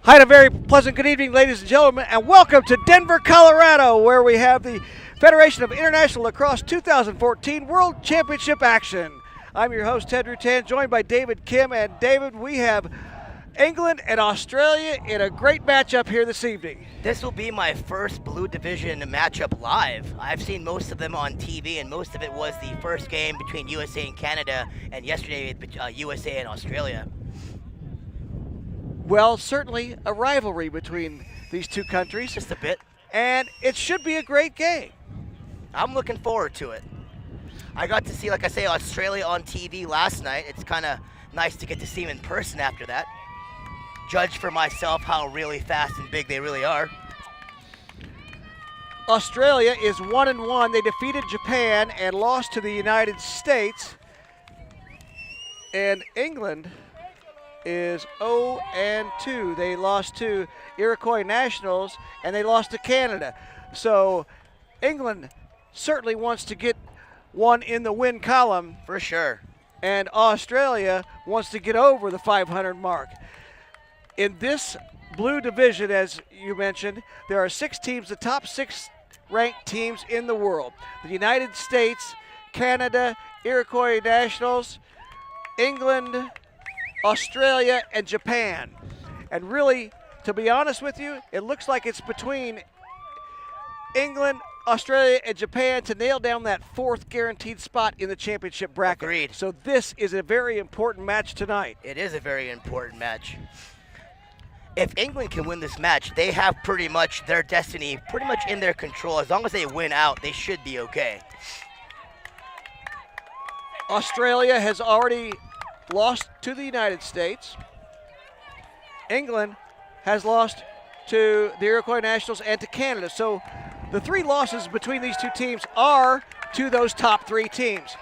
Hi, and a very pleasant good evening, ladies and gentlemen, and welcome to Denver, Colorado, where we have the Federation of International Lacrosse 2014 World Championship action. I'm your host, Ted Rutan, joined by David Kim. And David, we have England and Australia in a great matchup here this evening. This will be my first Blue Division matchup live. I've seen most of them on TV, and most of it was the first game between USA and Canada, and yesterday USA and Australia. Well, certainly a rivalry between these two countries. Just a bit. And it should be a great game. I'm looking forward to it. I got to see, like I say, Australia on TV last night. It's kind of nice to get to see them in person after that. Judge for myself how really fast and big they really are. Australia is 1-1. They defeated Japan and lost to the United States. And England is 0-2. They lost to Iroquois Nationals and they lost to Canada. So England certainly wants to get one in the win column. For sure. And Australia wants to get over the 500 mark. In this blue division, as you mentioned, there are 6 teams, the top 6 ranked teams in the world. The United States, Canada, Iroquois Nationals, England, Australia, and Japan. And really, to be honest with you, it looks like it's between England, Australia, and Japan to nail down that 4th guaranteed spot in the championship bracket. Agreed. So this is a very important match tonight. It is a very important match. If England can win this match, they have pretty much their destiny pretty much in their control. As long as they win out, they should be okay. Australia has already lost to the United States. England has lost to the Iroquois Nationals and to Canada. So the 3 losses between these 2 teams are to those top 3 teams.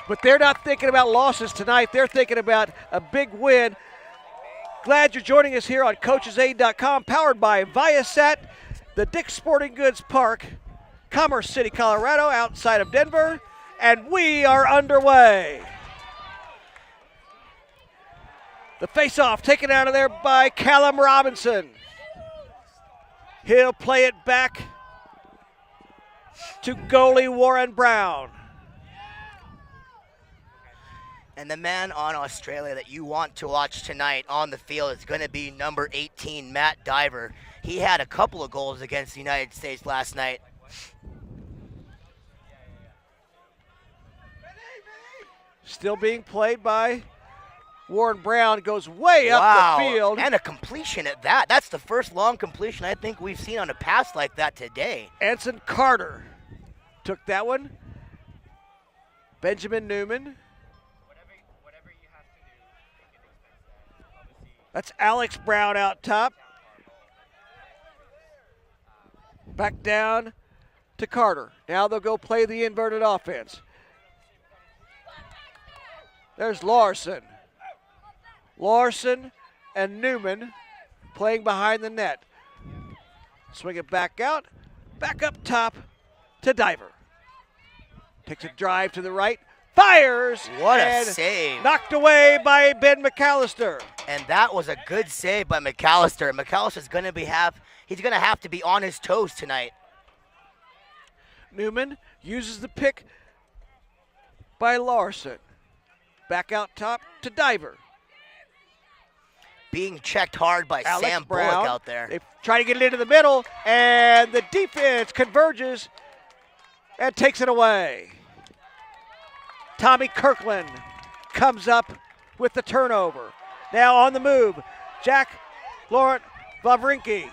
But they're not thinking about losses tonight. They're thinking about a big win. Glad you're joining us here on CoachesAid.com, powered by Viasat, the Dick's Sporting Goods Park, Commerce City, Colorado, outside of Denver, and we are underway. The face-off taken out of there by Callum Robinson. He'll play it back to goalie Warren Brown. And the man on Australia that you want to watch tonight on the field is going to be number 18, Matt Diver. He had a couple of goals against the United States last night. Still being played by Warren Brown, goes way up the field. And a completion at that. That's the first long completion I think we've seen on a pass like that today. Anson Carter took that one. Benjamin Newman. That's Alex Brown out top. Back down to Carter. Now they'll go play the inverted offense. There's Larson. Larson and Newman playing behind the net. Swing it back out. Back up top to Diver. Takes a drive to the right. Fires. What a save. Knocked away by Ben McAllister. And that was a good save by McAllister. McAllister's going to have to be on his toes tonight. Newman uses the pick by Larson. Back out top to Diver. Being checked hard by Alex Sam Brown. Bullock out there. They try to get it into the middle, and the defense converges and takes it away. Tommy Kirkland comes up with the turnover. Now on the move, Jack Laurent Vavrinski.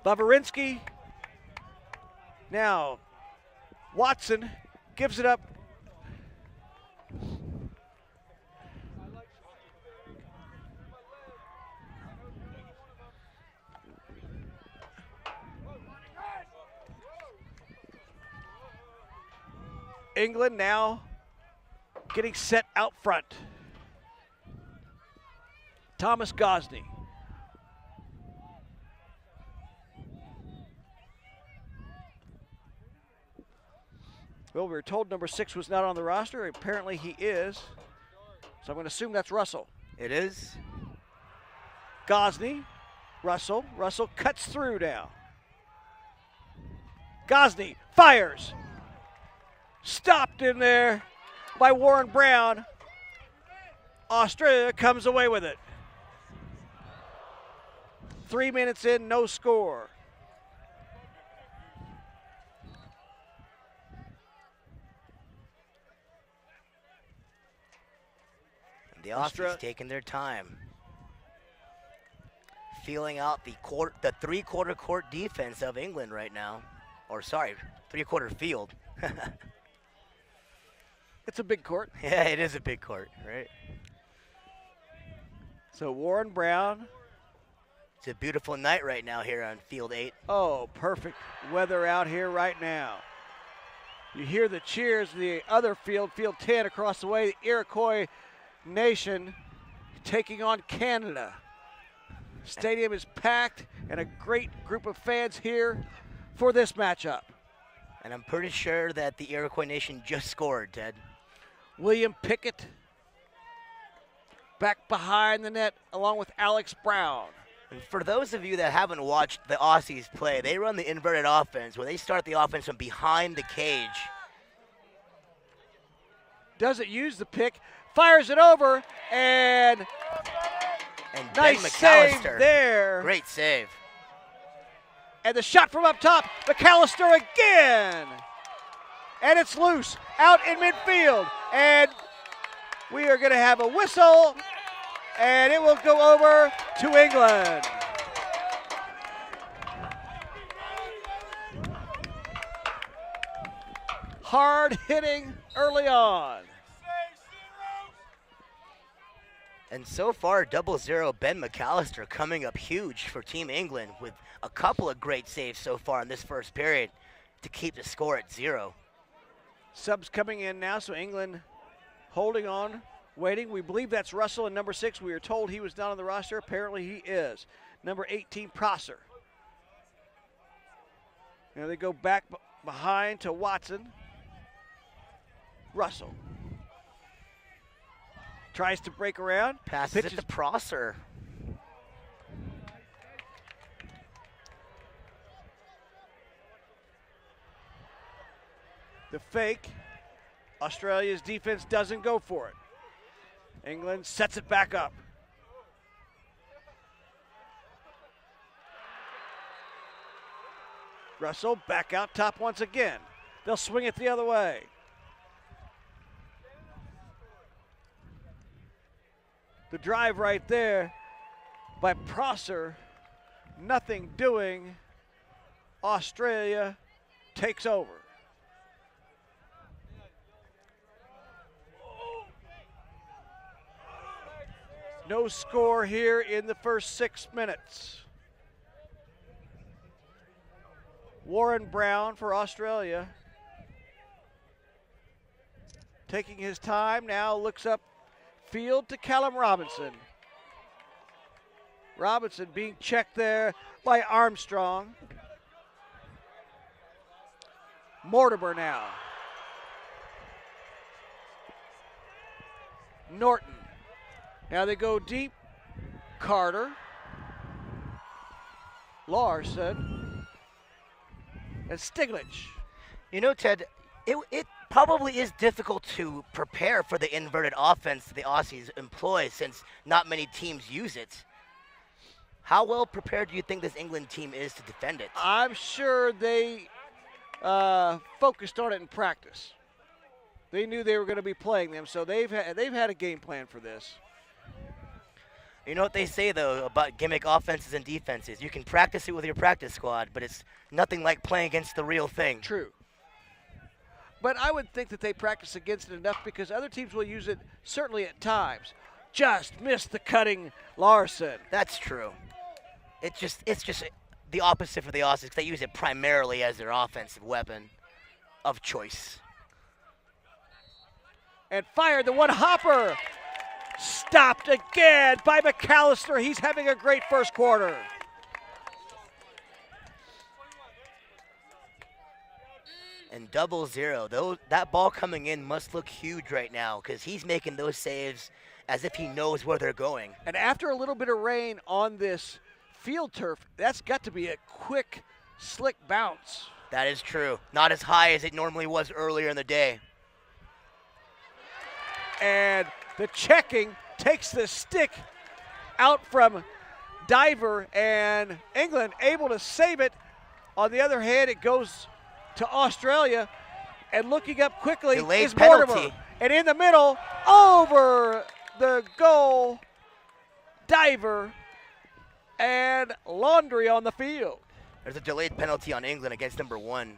Vavrinski. Now Watson gives it up. England now getting set out front. Thomas Gosney. Well, we were told number 6 was not on the roster. Apparently he is. So I'm going to assume that's Russell. It is. Gosney, Russell. Russell cuts through now. Gosney fires. Stopped in there by Warren Brown. Australia comes away with it. 3 minutes in, no score. The Aussies taking their time, feeling out the three-quarter court defense of England right now. Or sorry, three-quarter field. It's a big court. Yeah, it is a big court, right? So Warren Brown. It's a beautiful night right now here on field 8. Oh, perfect weather out here right now. You hear the cheers of the other field, field 10 across the way, the Iroquois Nation taking on Canada. Stadium is packed and a great group of fans here for this matchup. And I'm pretty sure that the Iroquois Nation just scored, Ted. William Pickett back behind the net along with Alex Brown. And for those of you that haven't watched the Aussies play, they run the inverted offense where they start the offense from behind the cage. Doesn't use the pick, fires it over, and nice save there. Great save. And the shot from up top, McAllister again. And it's loose out in midfield. And we are going to have a whistle, and it will go over to England. Hard hitting early on. And so far, 0-0, Ben McAllister coming up huge for Team England with a couple of great saves so far in this first period to keep the score at 0. Subs coming in now, so England holding on, waiting. We believe that's Russell and number 6. We are told he was not on the roster. Apparently he is. Number 18, Prosser. Now they go back behind to Watson. Russell tries to break around. Passes it to Prosser. The fake. Australia's defense doesn't go for it. England sets it back up. Russell back out top once again. They'll swing it the other way. The drive right there by Prosser. Nothing doing. Australia takes over. No score here in the first 6 minutes. Warren Brown for Australia. Taking his time now, looks up field to Callum Robinson. Robinson being checked there by Armstrong. Mortimer now. Norton. Now they go deep. Carter. Larson. And Stiglitz. You know, Ted, it probably is difficult to prepare for the inverted offense the Aussies employ since not many teams use it. How well prepared do you think this England team is to defend it? I'm sure they focused on it in practice. They knew they were going to be playing them, so they've had a game plan for this. You know what they say, though, about gimmick offenses and defenses? You can practice it with your practice squad, but it's nothing like playing against the real thing. True. But I would think that they practice against it enough because other teams will use it certainly at times. Just missed the cutting Larson. That's true. It's just the opposite for the Aussies because they use it primarily as their offensive weapon of choice. And fired the one hopper. Stopped again by McAllister. He's having a great first quarter. And 0-0. That ball coming in must look huge right now because he's making those saves as if he knows where they're going. And after a little bit of rain on this field turf, that's got to be a quick, slick bounce. That is true. Not as high as it normally was earlier in the day. And the checking takes the stick out from Diver, and England able to save it. On the other hand, it goes to Australia, and looking up quickly Delayed is penalty. Mortimer. And in the middle, over the goal, Diver, and Laundry on the field. There's a delayed penalty on England against number 1.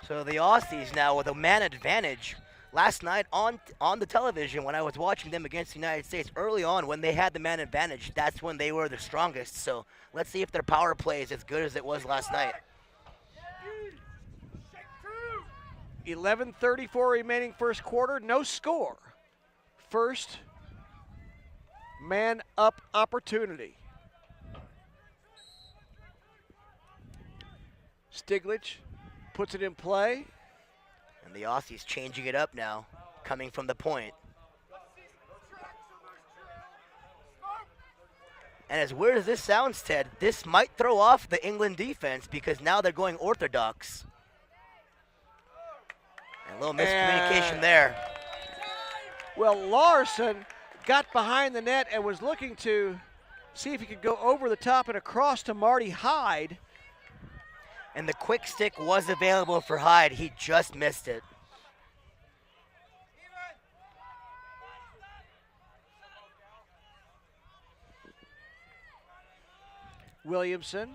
So the Aussies now with a man advantage. Last night on the television when I was watching them against the United States, early on when they had the man advantage, that's when they were the strongest. So let's see if their power play is as good as it was last night. 11:34 remaining first quarter, no score. First man up opportunity. Stiglitz puts it in play. And the Aussies changing it up now, coming from the point. And as weird as this sounds, Ted, this might throw off the England defense because now they're going orthodox. And a little miscommunication there. Well, Larson got behind the net and was looking to see if he could go over the top and across to Marty Hyde. And the quick stick was available for Hyde. He just missed it. Williamson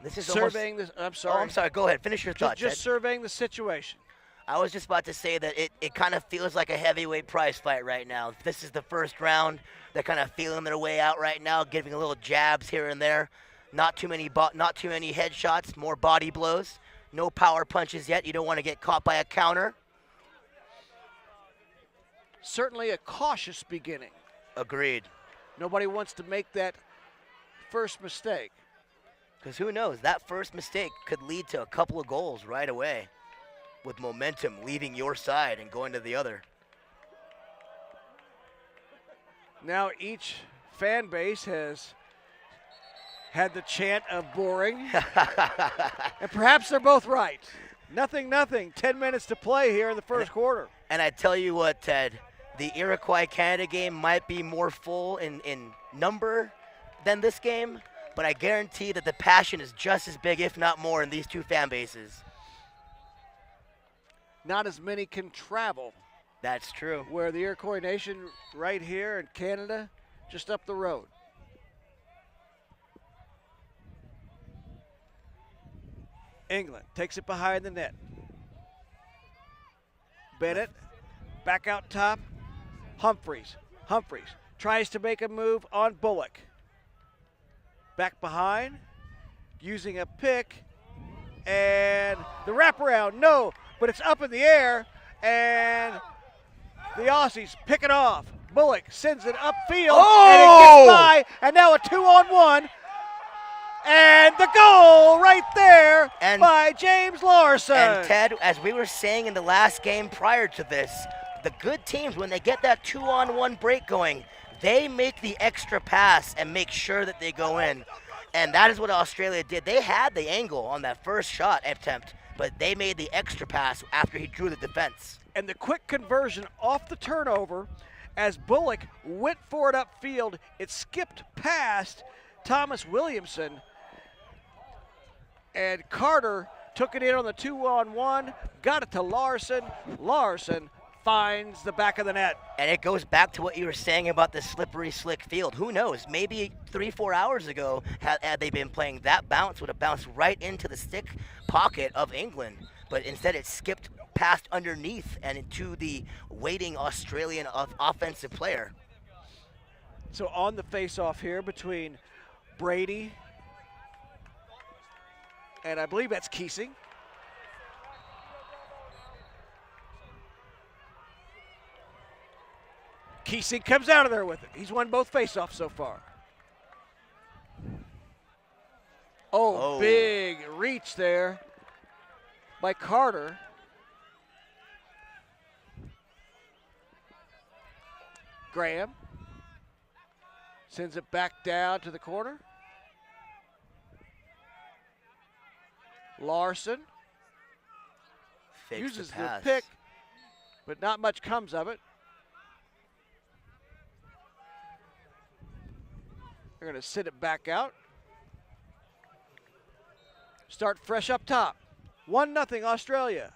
This is surveying this. I'm sorry. Oh, I'm sorry. Go ahead. Finish your thought, Just Ted. surveying the situation. I was just about to say that it kind of feels like a heavyweight prize fight right now. This is the first round. They're kind of feeling their way out right now, giving a little jabs here and there. Not too many headshots, more body blows. No power punches yet. You don't want to get caught by a counter. Certainly a cautious beginning. Agreed. Nobody wants to make that first mistake. Because who knows, that first mistake could lead to a couple of goals right away, with momentum leaving your side and going to the other. Now each fan base has had the chant of boring. And perhaps they're both right. Nothing, 10 minutes to play here in the first quarter. And I tell you what, Ted, the Iroquois-Canada game might be more full in number than this game, but I guarantee that the passion is just as big, if not more, in these two fan bases. Not as many can travel. That's true. Where the Iroquois Nation right here in Canada, just up the road. England takes it behind the net. Bennett back out top. Humphreys tries to make a move on Bullock. Back behind, using a pick, and the wraparound, no, but it's up in the air, and the Aussies pick it off. Bullock sends it upfield, and it gets by, and now a 2-on-1, and the goal right there by James Larson. And Ted, as we were saying in the last game prior to this, the good teams, when they get that 2-on-1 break going, they make the extra pass and make sure that they go in. And that is what Australia did. They had the angle on that first shot attempt, but they made the extra pass after he drew the defense. And the quick conversion off the turnover, as Bullock went for it upfield, it skipped past Thomas Williamson. And Carter took it in on the 2-on-1, got it to Larson. Larson finds the back of the net. And it goes back to what you were saying about the slippery, slick field. Who knows? Maybe 3-4 hours ago, had they been playing, that bounce would have bounced right into the stick pocket of England. But instead, it skipped past underneath and into the waiting Australian offensive player. So on the face-off here between Brady and I believe that's Keesing. Keesing comes out of there with it. He's won both face-offs so far. Oh, big reach there. by Carter. Graham sends it back down to the corner. Larson uses the pick, but not much comes of it. They're going to sit it back out. Start fresh up top. 1-0 Australia.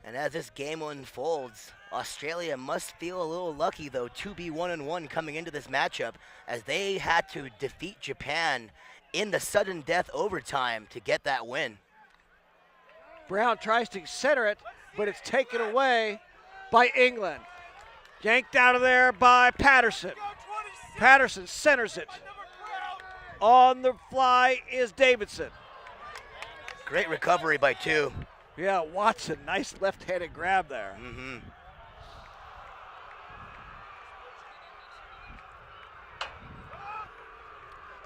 And as this game unfolds, Australia must feel a little lucky, though, to be 1-1 coming into this matchup, as they had to defeat Japan in the sudden death overtime to get that win. Brown tries to center it, but it's taken away by England. Yanked out of there by Patterson. Patterson centers it. On the fly is Davidson. Great recovery by two. Yeah, Watson, nice left-handed grab there. Mm-hmm.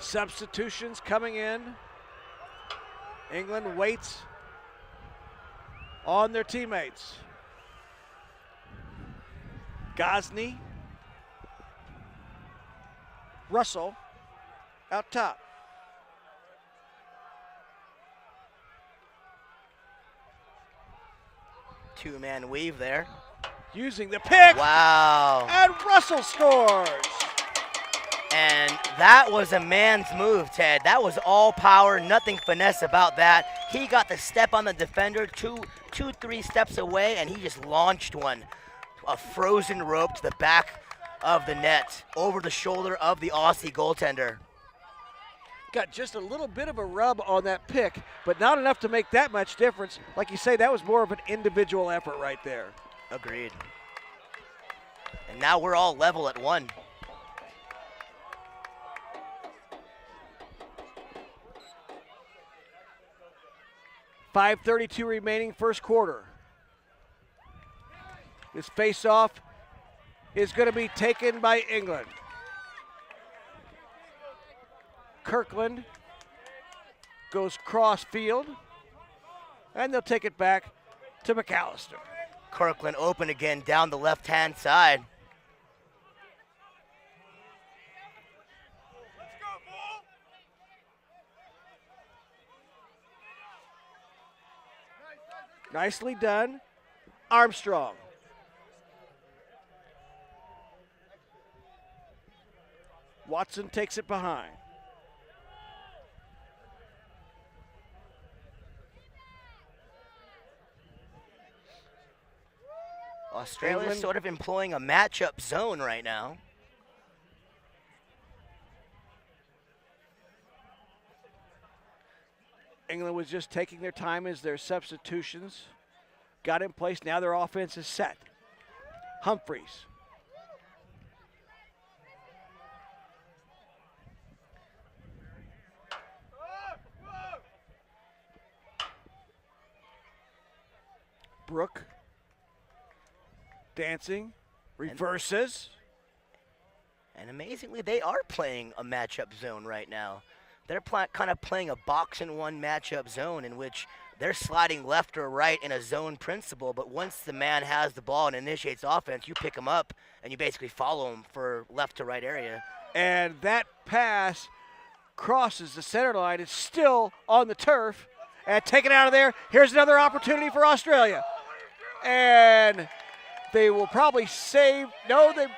Substitutions coming in. England waits on their teammates. Gosney. Russell out top. Two-man weave there. Using the pick. Wow. And Russell scores. And that was a man's move, Ted. That was all power, nothing finesse about that. He got the step on the defender, two, 3 steps away, and he just launched one. A frozen rope to the back of the net, over the shoulder of the Aussie goaltender. Got just a little bit of a rub on that pick, but not enough to make that much difference. Like you say, that was more of an individual effort right there. Agreed. And now we're all level at 1. .532 remaining first quarter. This face-off is going to be taken by England. Kirkland goes cross field, and they'll take it back to McAllister. Kirkland open again down the left-hand side. Nicely done. Armstrong. Watson takes it behind. Australia's sort of employing a matchup zone right now. England was just taking their time as their substitutions got in place. Now their offense is set. Humphreys. Brooke. Dancing. Reverses. And amazingly, they are playing a matchup zone right now. They're kind of playing a box-and-one matchup zone in which they're sliding left or right in a zone principle, but once the man has the ball and initiates offense, you pick him up and you basically follow him for left to right area. And that pass crosses the center line. It's still on the turf and taken out of there. Here's another opportunity for Australia. And they will probably save. No, they.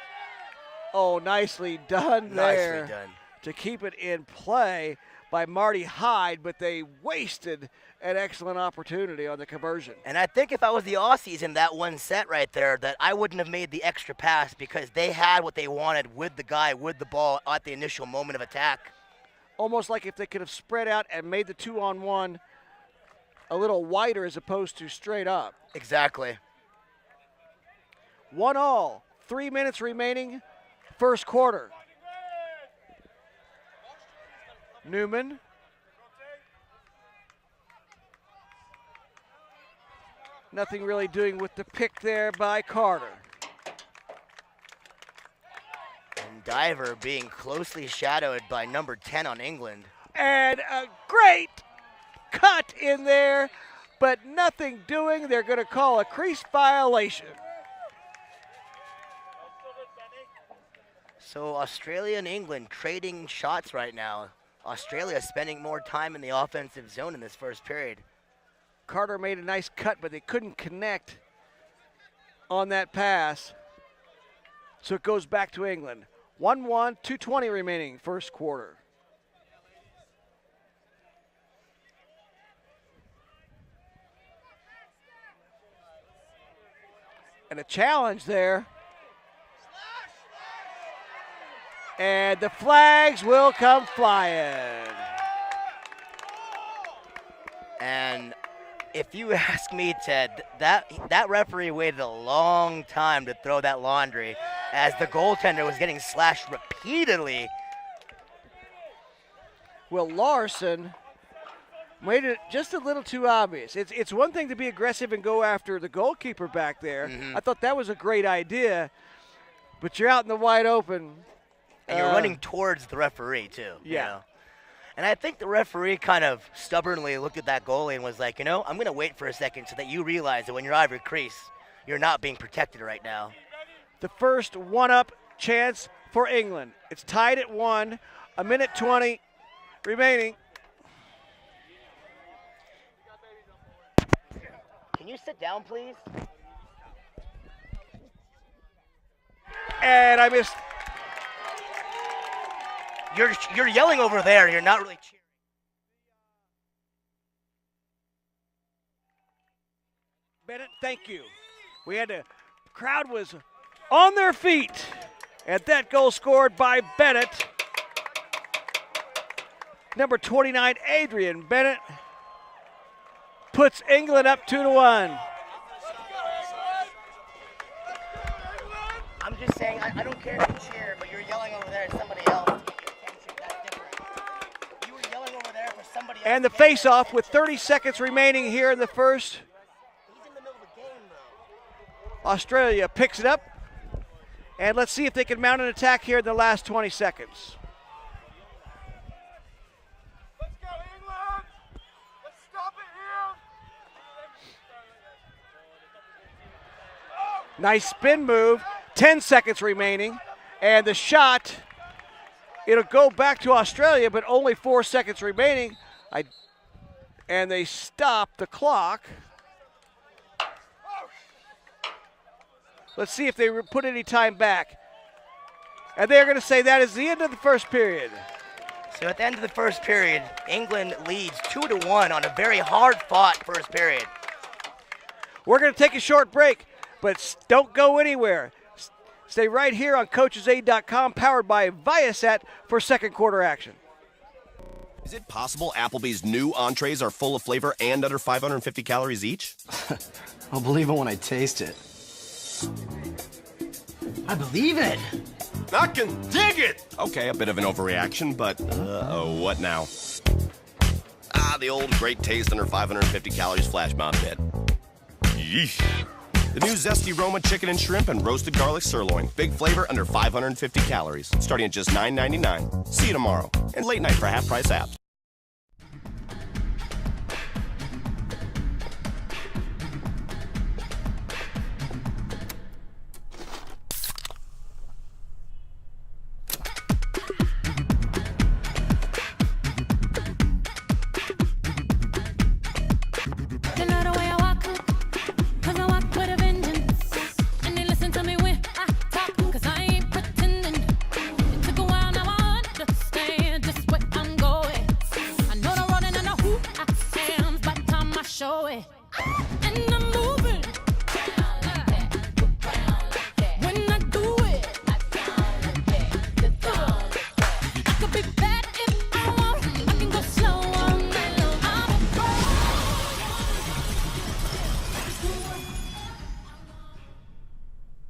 Oh, nicely done there. Nicely done. To keep it in play by Marty Hyde, but they wasted an excellent opportunity on the conversion. And I think if I was the Aussies in that one set right there, that I wouldn't have made the extra pass because they had what they wanted with the guy, with the ball at the initial moment of attack. Almost like if they could have spread out and made the 2-on-1 a little wider as opposed to straight up. Exactly. 1-1, 3 minutes remaining, first quarter. Newman. Nothing really doing with the pick there by Carter. And Diver being closely shadowed by number 10 on England. And a great cut in there, but nothing doing. They're going to call a crease violation. So Australia and England trading shots right now. Australia spending more time in the offensive zone in this first period. Carter made a nice cut, but they couldn't connect on that pass. So it goes back to England. 1-1, 2:20 remaining, first quarter. And a challenge there. And the flags will come flying. And if you ask me, Ted, that referee waited a long time to throw that laundry as the goaltender was getting slashed repeatedly. Well, Larson made it just a little too obvious. It's one thing to be aggressive and go after the goalkeeper back there. I thought that was a great idea, but you're out in the wide open. And you're running towards the referee, too. Yeah. You know? And I think the referee kind of stubbornly looked at that goalie and was like, I'm going to wait for a second so that you realize that when you're out of your crease, you're not being protected right now. The first one-up chance for England. It's tied at 1, a minute 20 remaining. Can you sit down, please? And I missed. You're yelling over there. You're not really cheering. Bennett, thank you. The crowd was on their feet at that goal scored by Bennett. Number 29, Adrian Bennett, puts England up 2-1. I'm just saying, I don't care if you cheer, but you're yelling over there at somebody else. You were yelling over there for somebody else. And the face-off with 30 seconds remaining here in the first. He's in the middle of the game, though. Australia picks it up. And let's see if they can mount an attack here in the last 20 seconds. Let's go, England! Let's stop it here! Nice spin move. 10 seconds remaining. And the shot, it'll go back to Australia, but only 4 seconds remaining. And they stop the clock. Let's see if they put any time back. And they're going to say that is the end of the first period. So at the end of the first period, England leads 2-1 on a very hard-fought first period. We're going to take a short break, but don't go anywhere. Stay right here on CoachesAid.com, powered by Viasat for second quarter action. Is it possible Applebee's new entrees are full of flavor and under 550 calories each? I'll believe it when I taste it. I believe it. I can dig it! Okay, a bit of an overreaction, but what now? The old great taste under 550 calories flash mob bit. Yeesh. The new Zesty Roma chicken and shrimp and roasted garlic sirloin. Big flavor under 550 calories. Starting at just $9.99. See you tomorrow. And late night for half-price apps.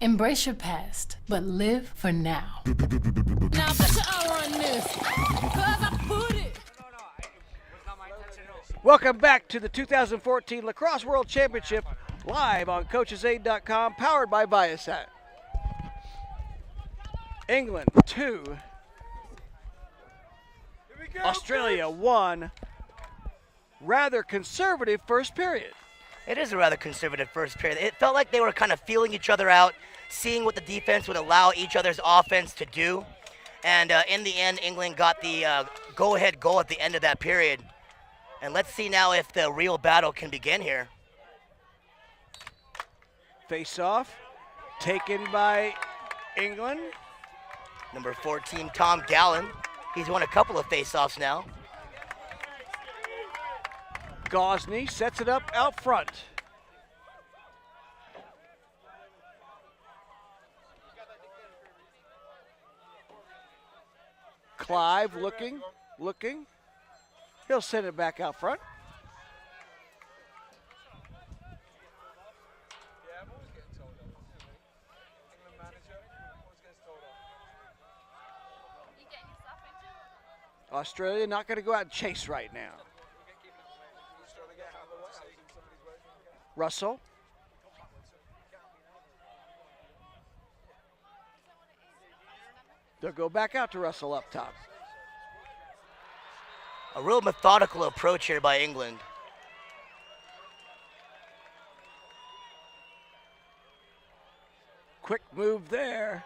Embrace your past, but live for now. Now bet you I'll run this, 'cause I put it. Welcome back to the 2014 Lacrosse World Championship, live on CoachesAid.com, powered by Viasat. England 2, Australia 1. rather conservative first period. It is a rather conservative first period. It felt like they were kind of feeling each other out, seeing what the defense would allow each other's offense to do. And in the end, England got the go-ahead goal at the end of that period. And let's see now if the real battle can begin here. Face-off taken by England. Number 14, Tom Gallen. He's won a couple of face-offs now. Gosney sets it up out front. Clive looking. He'll send it back out front. Australia not going to go out and chase right now. Russell. They'll go back out to Russell up top. A real methodical approach here by England. Quick move there.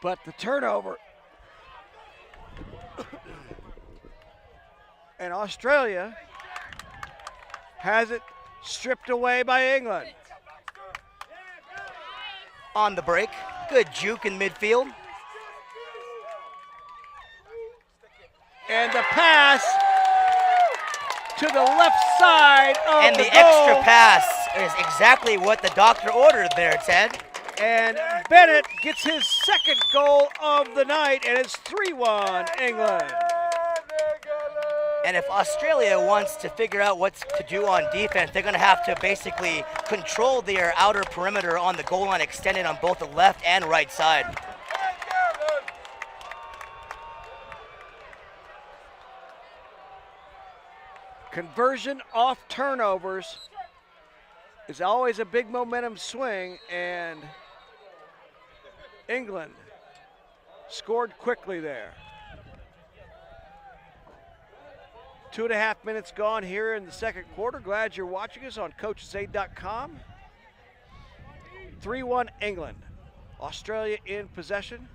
But the turnover. And Australia has it stripped away by England. On the break, good juke in midfield. And the pass to the left side of And the goal. extra pass is exactly what the doctor ordered there, Ted. And Bennett gets his second goal of the night, and it's 3-1 England. And if Australia wants to figure out what to do on defense, they're going to have to basically control their outer perimeter on the goal line, extended on both the left and right side. Conversion off turnovers is always a big momentum swing, and England scored quickly there. 2.5 minutes gone here in the second quarter. Glad you're watching us on coachesaid.com. 3-1 England. Australia in possession.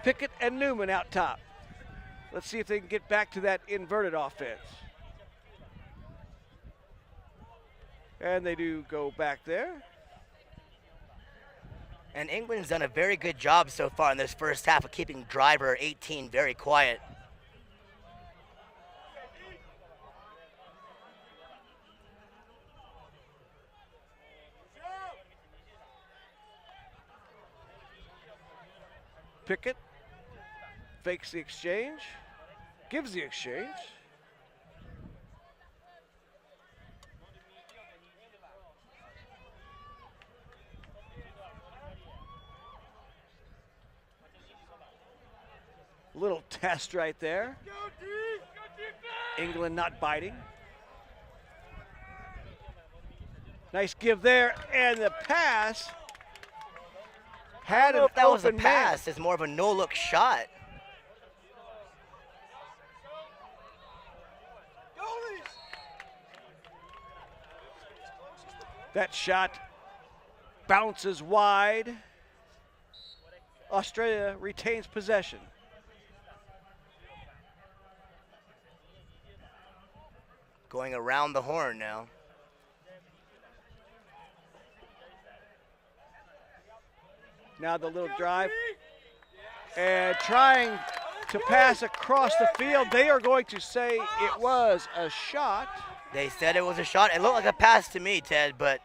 Pickett and Newman out top. Let's see if they can get back to that inverted offense. And they do go back there. And England's done a very good job so far in this first half of keeping driver 18 very quiet. Pickett fakes the exchange, gives the exchange. Little test right there. England not biting. Nice give there, and the pass had I don't know an if that was a open man. pass. It's more of a no-look shot. That shot bounces wide. Australia retains possession. Going around the horn now. Now the little drive. And trying to pass across the field. They are going to say it was a shot. They said it was a shot. It looked like a pass to me, Ted, but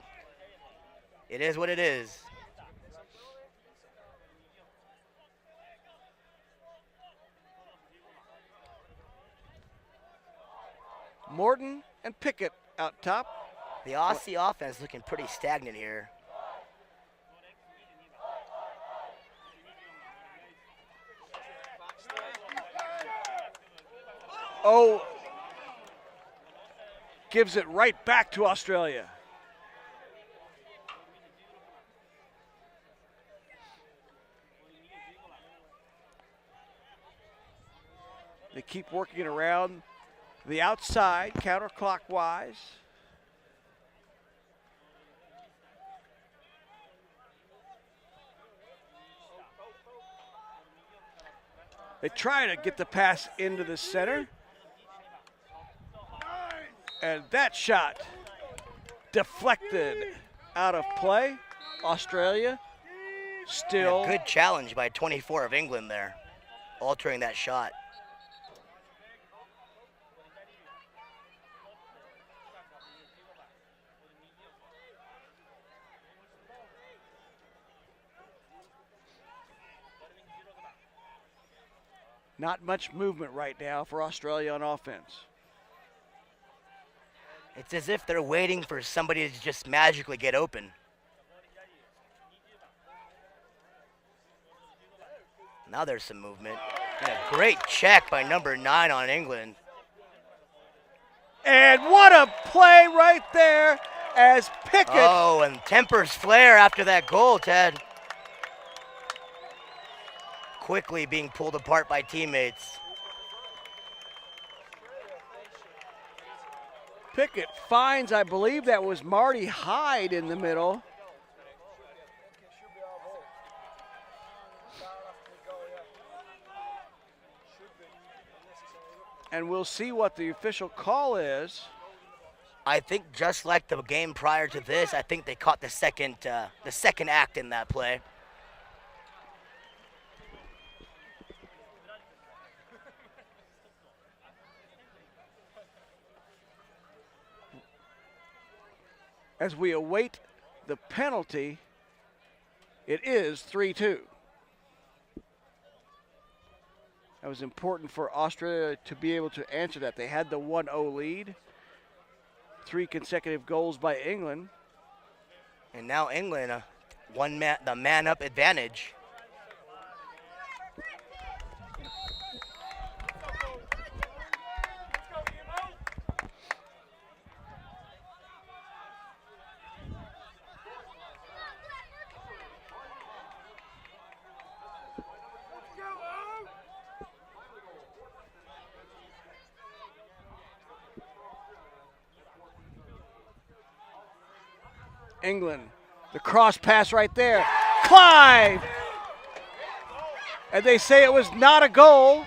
it is what it is. Morton and Pickett out top. The Aussie offense looking pretty stagnant here. Oh, gives it right back to Australia. They keep working it around the outside, counterclockwise. They try to get the pass into the center. And that shot deflected out of play. Australia still. And a good challenge by 24 of England there, altering that shot. Not much movement right now for Australia on offense. It's as if they're waiting for somebody to just magically get open. Now there's some movement. And a great check by number 9 on England. And what a play right there as Pickett. Oh, and tempers flare after that goal, Ted. Quickly being pulled apart by teammates. Pickett finds, I believe that was Marty Hyde in the middle. And we'll see what the official call is. I think just like the game prior to this, I think they caught the second act in that play. As we await the penalty, it is 3-2. That was important for Australia to be able to answer that. They had the 1-0 lead. 3 consecutive goals by England. And now England, the man-up advantage. England, the cross pass right there. Clive! And they say it was not a goal.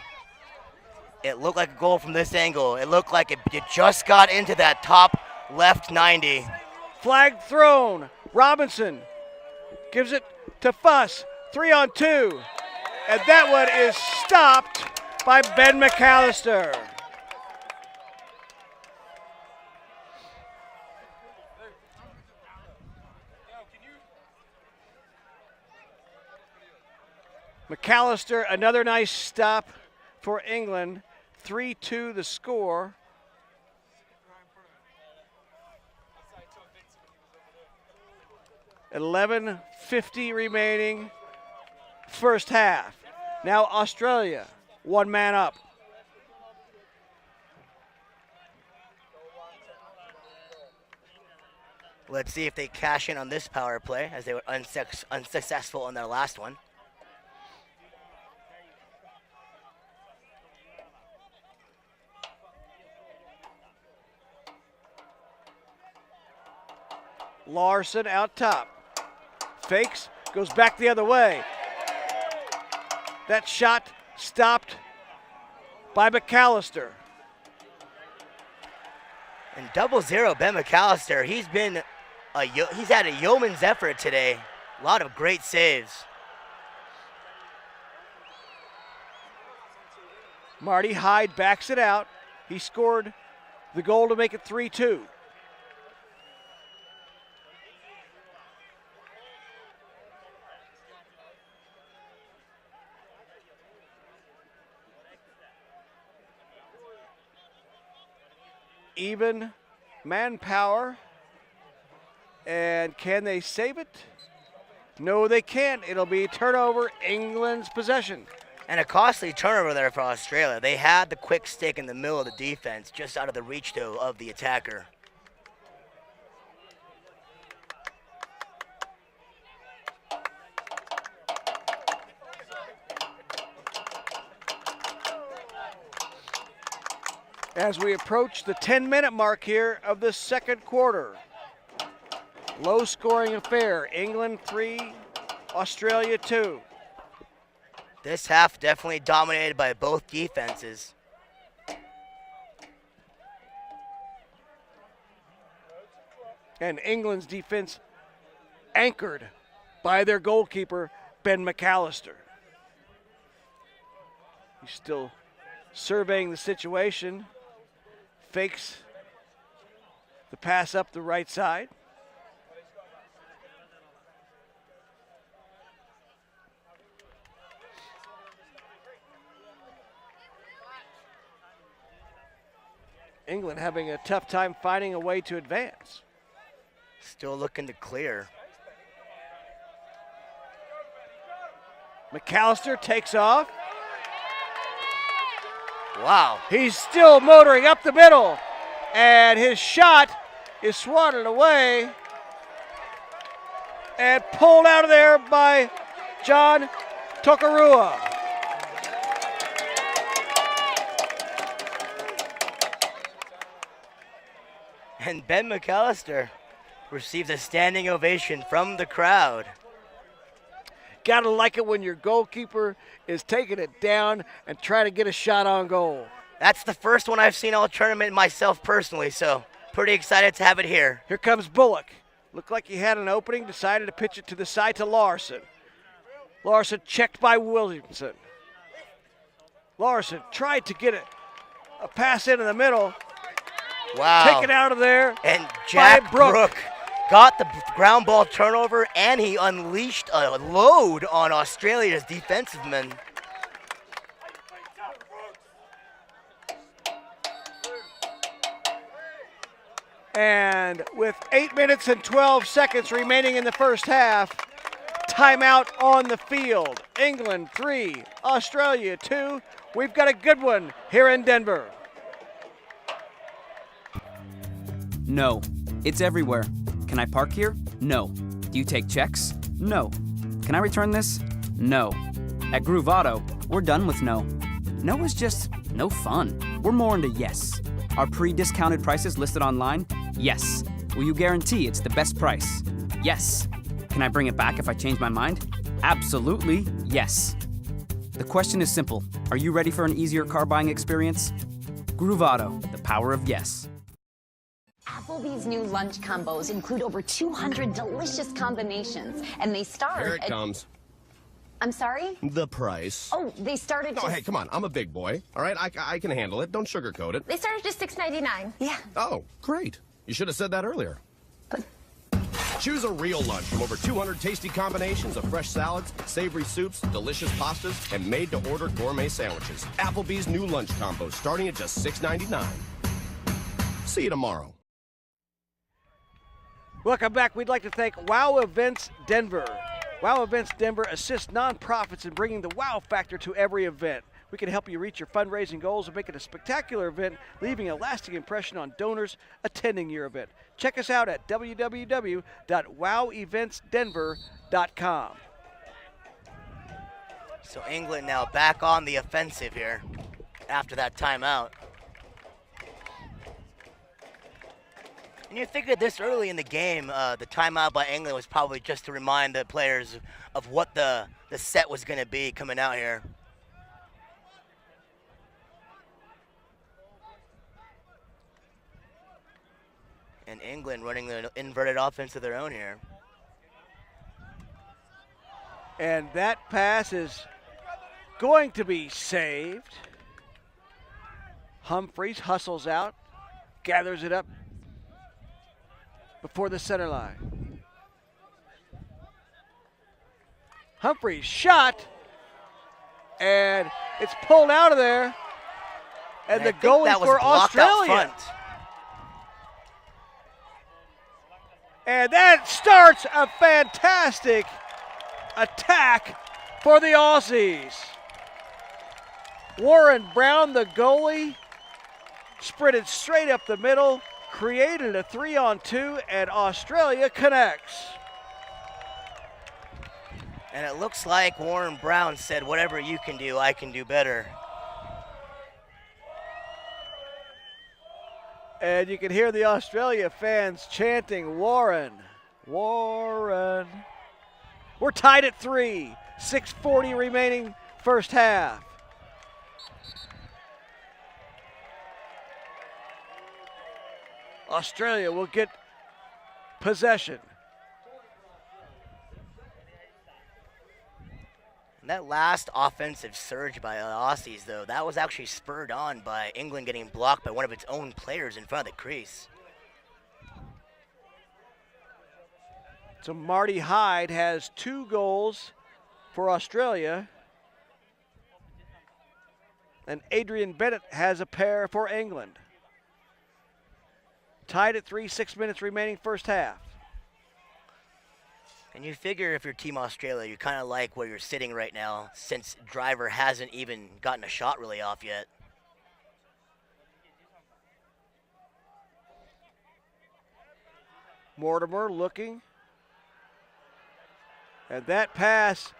It looked like a goal from this angle. It looked like it just got into that top left 90. Flag thrown. Robinson gives it to Fuss. 3-on-2. And that one is stopped by Ben McAllister. McAllister, another nice stop for England. 3-2 the score. $11:50 remaining, first half. Now Australia, one man up. Let's see if they cash in on this power play, as they were unsuccessful in their last one. Larson out top. Fakes, goes back the other way. That shot stopped by McAllister. And 0-0, Ben McAllister, he's had a yeoman's effort today. A lot of great saves. Marty Hyde backs it out. He scored the goal to make it 3-2. Even manpower, and can they save it? No, they can't. It'll be turnover, England's possession. And a costly turnover there for Australia. They had the quick stick in the middle of the defense, just out of the reach, though, of the attacker. as we approach the 10-minute mark here of the second quarter. Low-scoring affair. England 3, Australia 2. This half definitely dominated by both defenses. And England's defense anchored by their goalkeeper, Ben McAllister. He's still surveying the situation. Fakes the pass up the right side. England having a tough time finding a way to advance. Still looking to clear. McAllister takes off. Wow. He's still motoring up the middle, and his shot is swatted away and pulled out of there by John Tokarua. And Ben McAllister received a standing ovation from the crowd. Gotta like it when your goalkeeper is taking it down and trying to get a shot on goal. That's the first one I've seen all tournament myself personally, so pretty excited to have it here. Here comes Bullock. Looked like he had an opening, decided to pitch it to the side to Larson. Larson checked by Williamson. Larson tried to get a pass into the middle. Wow. Taken out of there. And Jack by Brooke. Brooke got the ground ball turnover, and he unleashed a load on Australia's defensive men. And with 8 minutes and 12 seconds remaining in the first half, timeout on the field. England 3, Australia 2. We've got a good one here in Denver. No. It's everywhere. Can I park here? No. Do you take checks? No. Can I return this? No. At Groove Auto, we're done with no. No is just no fun. We're more into yes. Are pre-discounted prices listed online? Yes. Will you guarantee it's the best price? Yes. Can I bring it back if I change my mind? Absolutely yes. The question is simple. Are you ready for an easier car buying experience? Groove Auto, the power of yes. Applebee's new lunch combos include over 200 delicious combinations, and they start Here it comes. I'm sorry? The price. Oh, they started Oh, hey, come on. I'm a big boy. All right, I can handle it. Don't sugarcoat it. They started just $6.99. Yeah. Oh, great. You should have said that earlier. But Choose a real lunch from over 200 tasty combinations of fresh salads, savory soups, delicious pastas, and made-to-order gourmet sandwiches. Applebee's new lunch combos starting at just $6.99. See you tomorrow. Welcome back. We'd like to thank Wow Events Denver. Wow Events Denver assists nonprofits in bringing the wow factor to every event. We can help you reach your fundraising goals and make it a spectacular event, leaving a lasting impression on donors attending your event. Check us out at www.woweventsdenver.com. So England now back on the offensive here after that timeout. And you figured this early in the game, the timeout by England was probably just to remind the players of what the set was going to be coming out here. And England running the inverted offense of their own here. And that pass is going to be saved. Humphreys hustles out, gathers it up before the center line. Humphreys shot, and it's pulled out of there. And the goalie for Australia. And that starts a fantastic attack for the Aussies. Warren Brown, the goalie, sprinted straight up the middle, created a 3-on-2, and Australia connects. And it looks like Warren Brown said, whatever you can do, I can do better. And you can hear the Australia fans chanting, Warren, Warren. We're tied at 3. 6:40 remaining first half. Australia will get possession. And that last offensive surge by the Aussies, though, that was actually spurred on by England getting blocked by one of its own players in front of the crease. So Marty Hyde has 2 goals for Australia. And Adrian Bennett has a pair for England. Tied at 3, 6 minutes remaining first half. And you figure if you're Team Australia, you kind of like where you're sitting right now, since Driver hasn't even gotten a shot really off yet. Mortimer looking. And that pass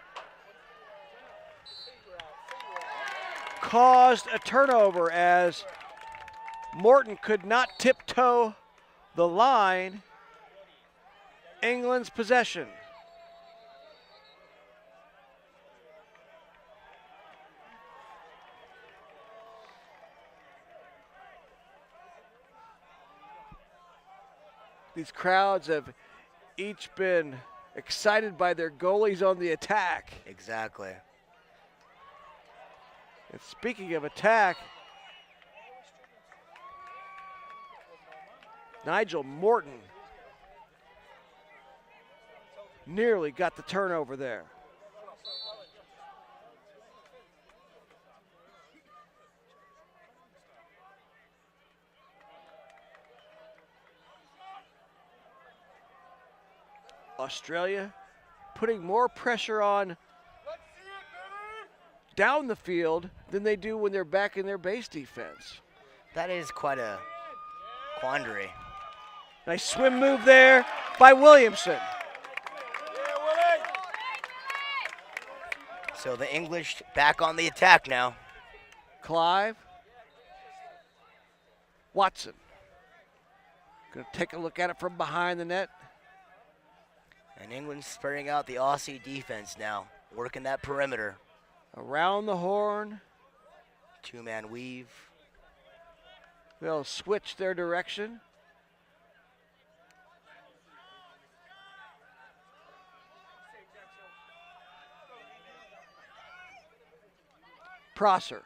caused a turnover as Morton could not tiptoe the line. England's possession. These crowds have each been excited by their goalies on the attack. Exactly. And speaking of attack, Nigel Morton nearly got the turnover there. Australia putting more pressure on down the field than they do when they're back in their base defense. That is quite a quandary. Nice swim move there by Williamson. So the English back on the attack now. Clive. Watson. Gonna take a look at it from behind the net. And England's spreading out the Aussie defense now, working that perimeter. Around the horn. 2-man weave. They'll switch their direction. Prosser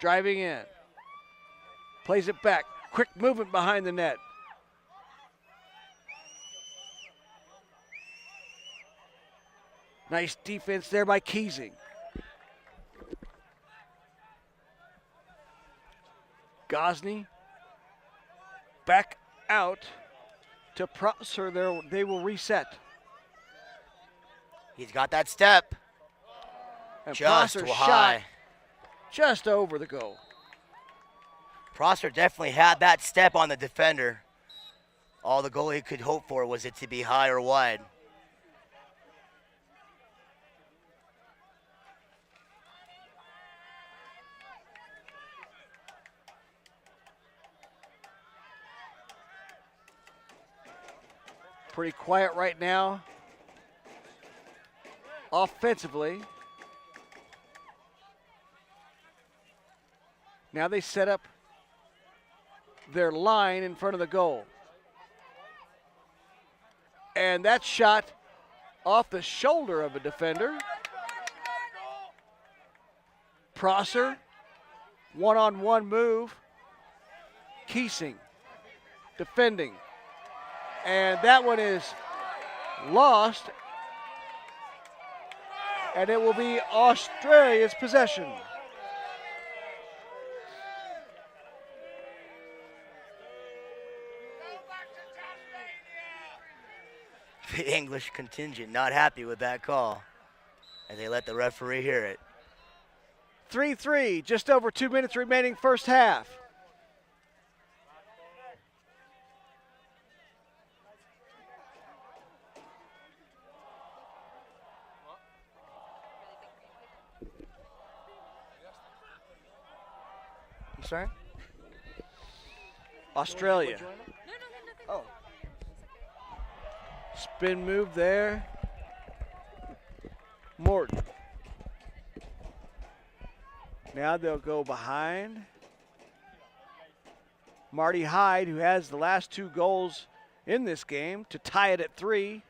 driving in. Plays it back. Quick movement behind the net. Nice defense there by Keesing. Gosney back out to Prosser. They will reset. He's got that step. And Just Prosser high. shot just over the goal. Prosser definitely had that step on the defender. All the goalie could hope for was it to be high or wide. Pretty quiet right now. Offensively. Now they set up their line in front of the goal. And that shot off the shoulder of a defender. Prosser, one-on-one move. Keesing, defending. And that one is lost. And it will be Australia's possession. The English contingent not happy with that call, and they let the referee hear it. 3-3, just over 2 minutes remaining first half. I'm sorry? Australia. Oh. Spin move there. Morton. Now they'll go behind. Marty Hyde, who has the last 2 goals in this game, to tie it at 3.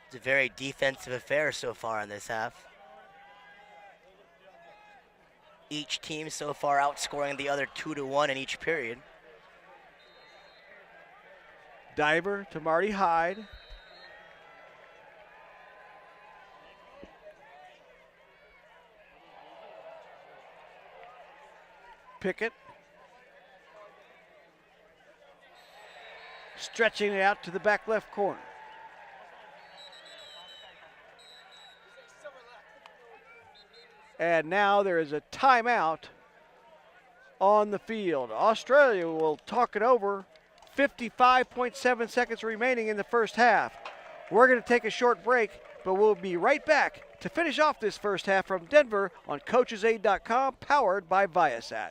It's a very defensive affair so far in this half. Each team so far outscoring the other 2-1 in each period. Diver to Marty Hyde. Pickett. Stretching it out to the back left corner. And now there is a timeout on the field. Australia will talk it over. 55.7 seconds remaining in the first half. We're going to take a short break, but we'll be right back to finish off this first half from Denver on CoachesAid.com, powered by Viasat.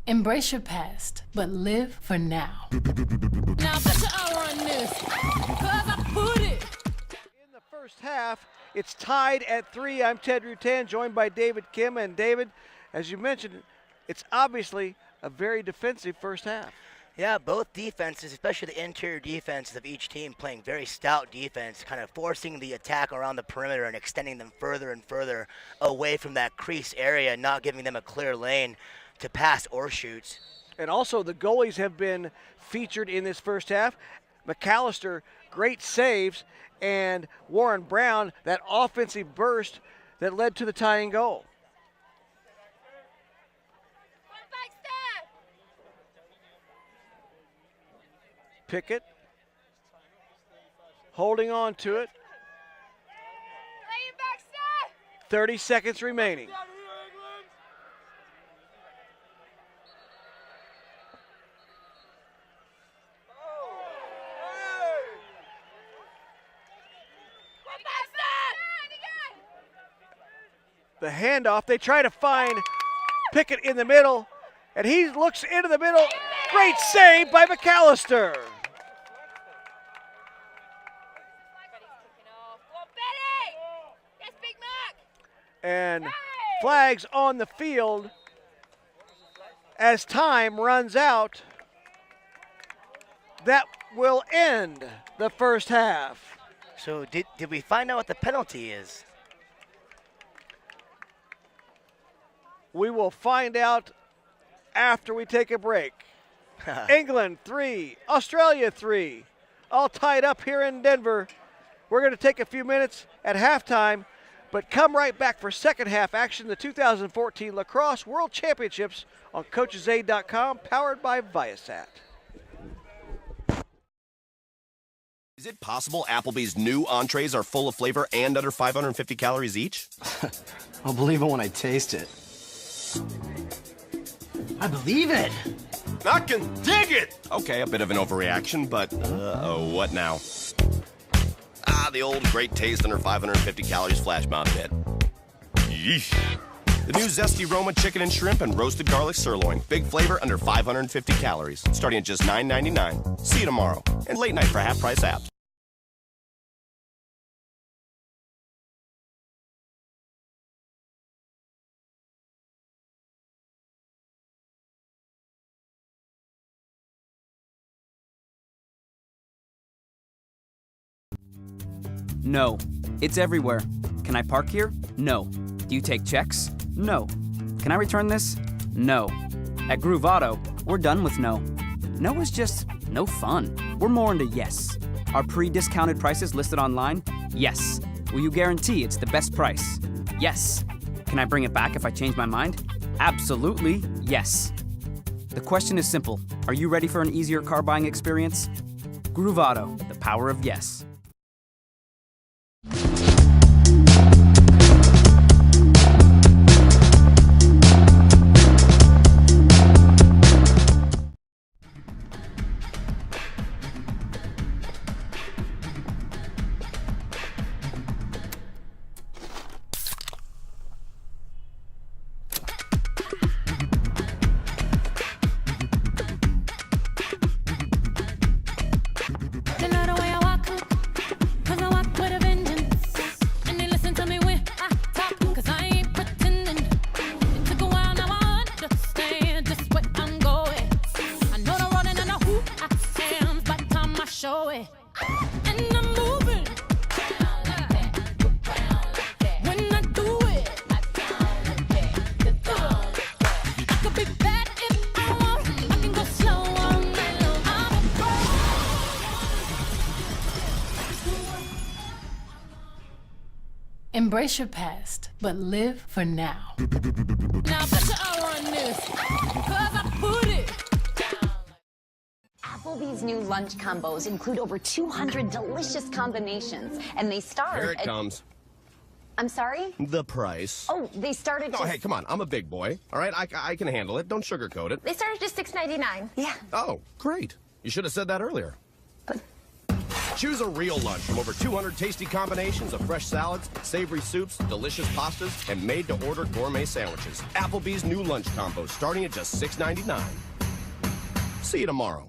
Embrace your past, but live for now. Now bet you I'll run this, 'cause I put it. In the first half, it's tied at 3. I'm Ted Rutan, joined by David Kim. And David, as you mentioned, it's obviously a very defensive first half. Yeah, both defenses, especially the interior defenses of each team, playing very stout defense, kind of forcing the attack around the perimeter and extending them further and further away from that crease area, not giving them a clear lane to pass or shoot. And also the goalies have been featured in this first half. McAllister, great saves, and Warren Brown, that offensive burst that led to the tying goal. Pickett holding on to it. 30 seconds remaining. The handoff, they try to find Pickett in the middle, and he looks into the middle. Great save by McAllister. And flags on the field as time runs out. That will end the first half. So did we find out what the penalty is? We will find out after we take a break. England 3, Australia 3, all tied up here in Denver. We're going to take a few minutes at halftime, but come right back for second half action, the 2014 Lacrosse World Championships on CoachesAid.com, powered by Viasat. Is it possible Applebee's new entrees are full of flavor and under 550 calories each? I'll believe it when I taste it. I believe it. I can dig it! Okay, a bit of an overreaction, but what now? The old great taste under 550 calories flash mob bit. Yeesh. The new Zesty Roma chicken and shrimp and roasted garlic sirloin. Big flavor under 550 calories. Starting at just $9.99. See you tomorrow. And late night for half price apps. No. It's everywhere. Can I park here? No. Do you take checks? No. Can I return this? No. At Groove Auto, we're done with no. No is just no fun. We're more into yes. Are pre-discounted prices listed online? Yes. Will you guarantee it's the best price? Yes. Can I bring it back if I change my mind? Absolutely yes. The question is simple. Are you ready for an easier car buying experience? Groove Auto, the power of yes. They love the way I walk, 'cause I walk with a vengeance. And they listen to me when I talk, 'cause I ain't pretending. It took a while, now I understand just where I'm going. I know the road and I know who I am by the time I show it. And I'm moving. When I do it, I could be bad if I want. I can go slow all night long. I'm a pro. Embrace your past, but live for now. Now bet you I'll run this, 'cause I put it down. Applebee's new lunch combos include over 200 delicious combinations, and they start Here it at... comes. I'm sorry? The price. Oh, they started Oh, just... hey, come on. I'm a big boy. All right, I can handle it. Don't sugarcoat it. They started just $6.99. Yeah. Oh, great. You should have said that earlier. Choose a real lunch from over 200 tasty combinations of fresh salads, savory soups, delicious pastas, and made-to-order gourmet sandwiches. Applebee's new lunch combos starting at just $6.99. See you tomorrow.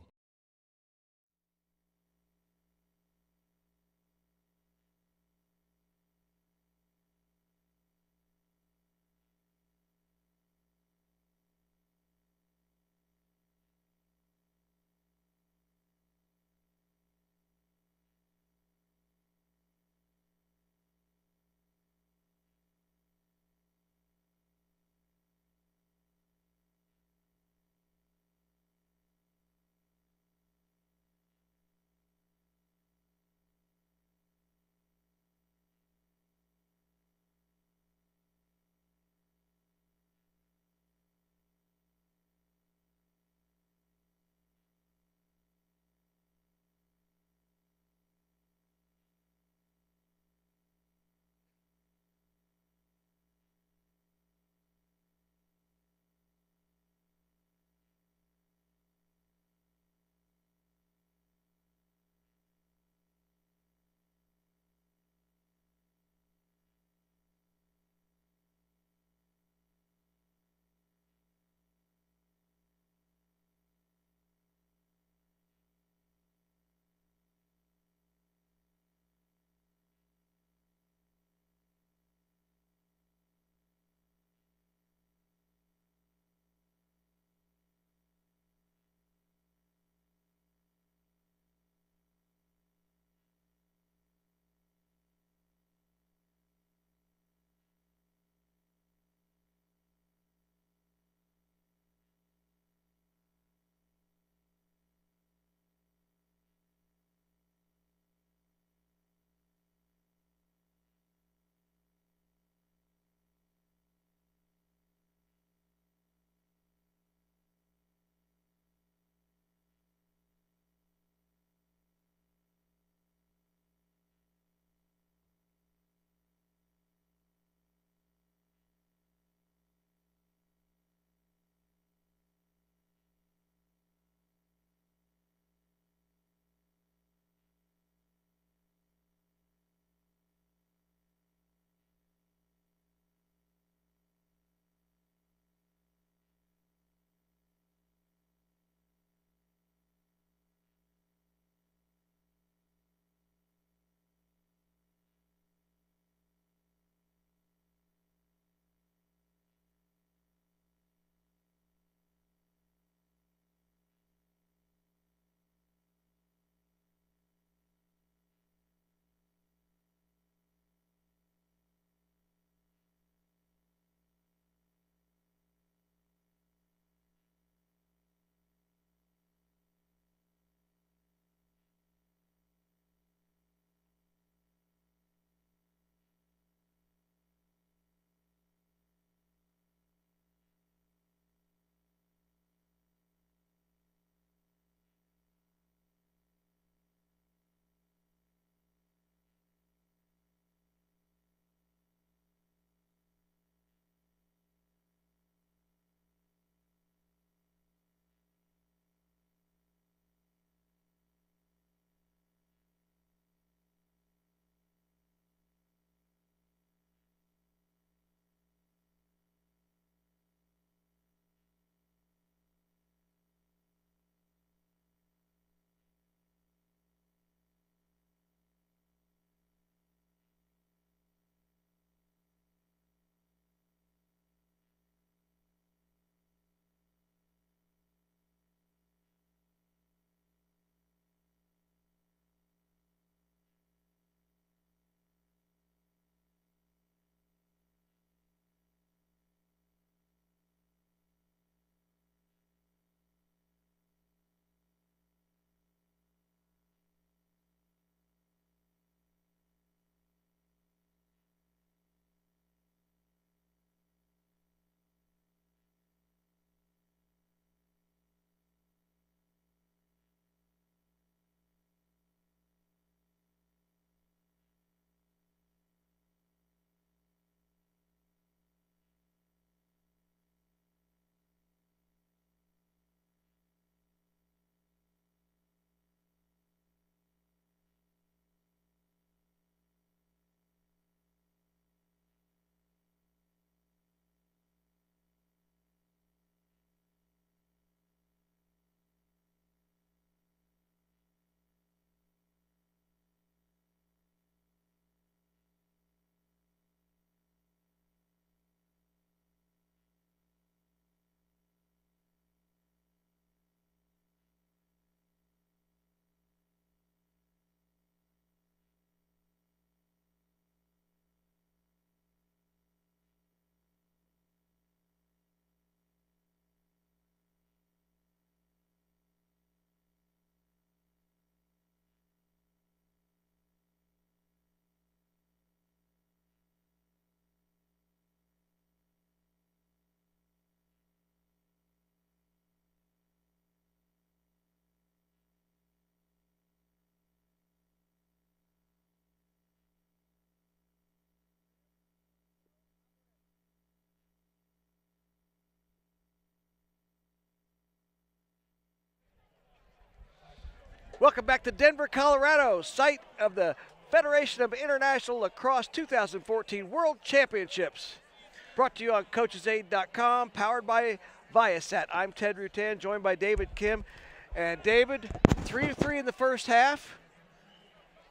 Welcome back to Denver, Colorado, site of the Federation of International Lacrosse 2014 World Championships. Brought to you on CoachesAid.com, powered by Viasat. I'm Ted Rutan, joined by David Kim. And David, 3-3 in the first half,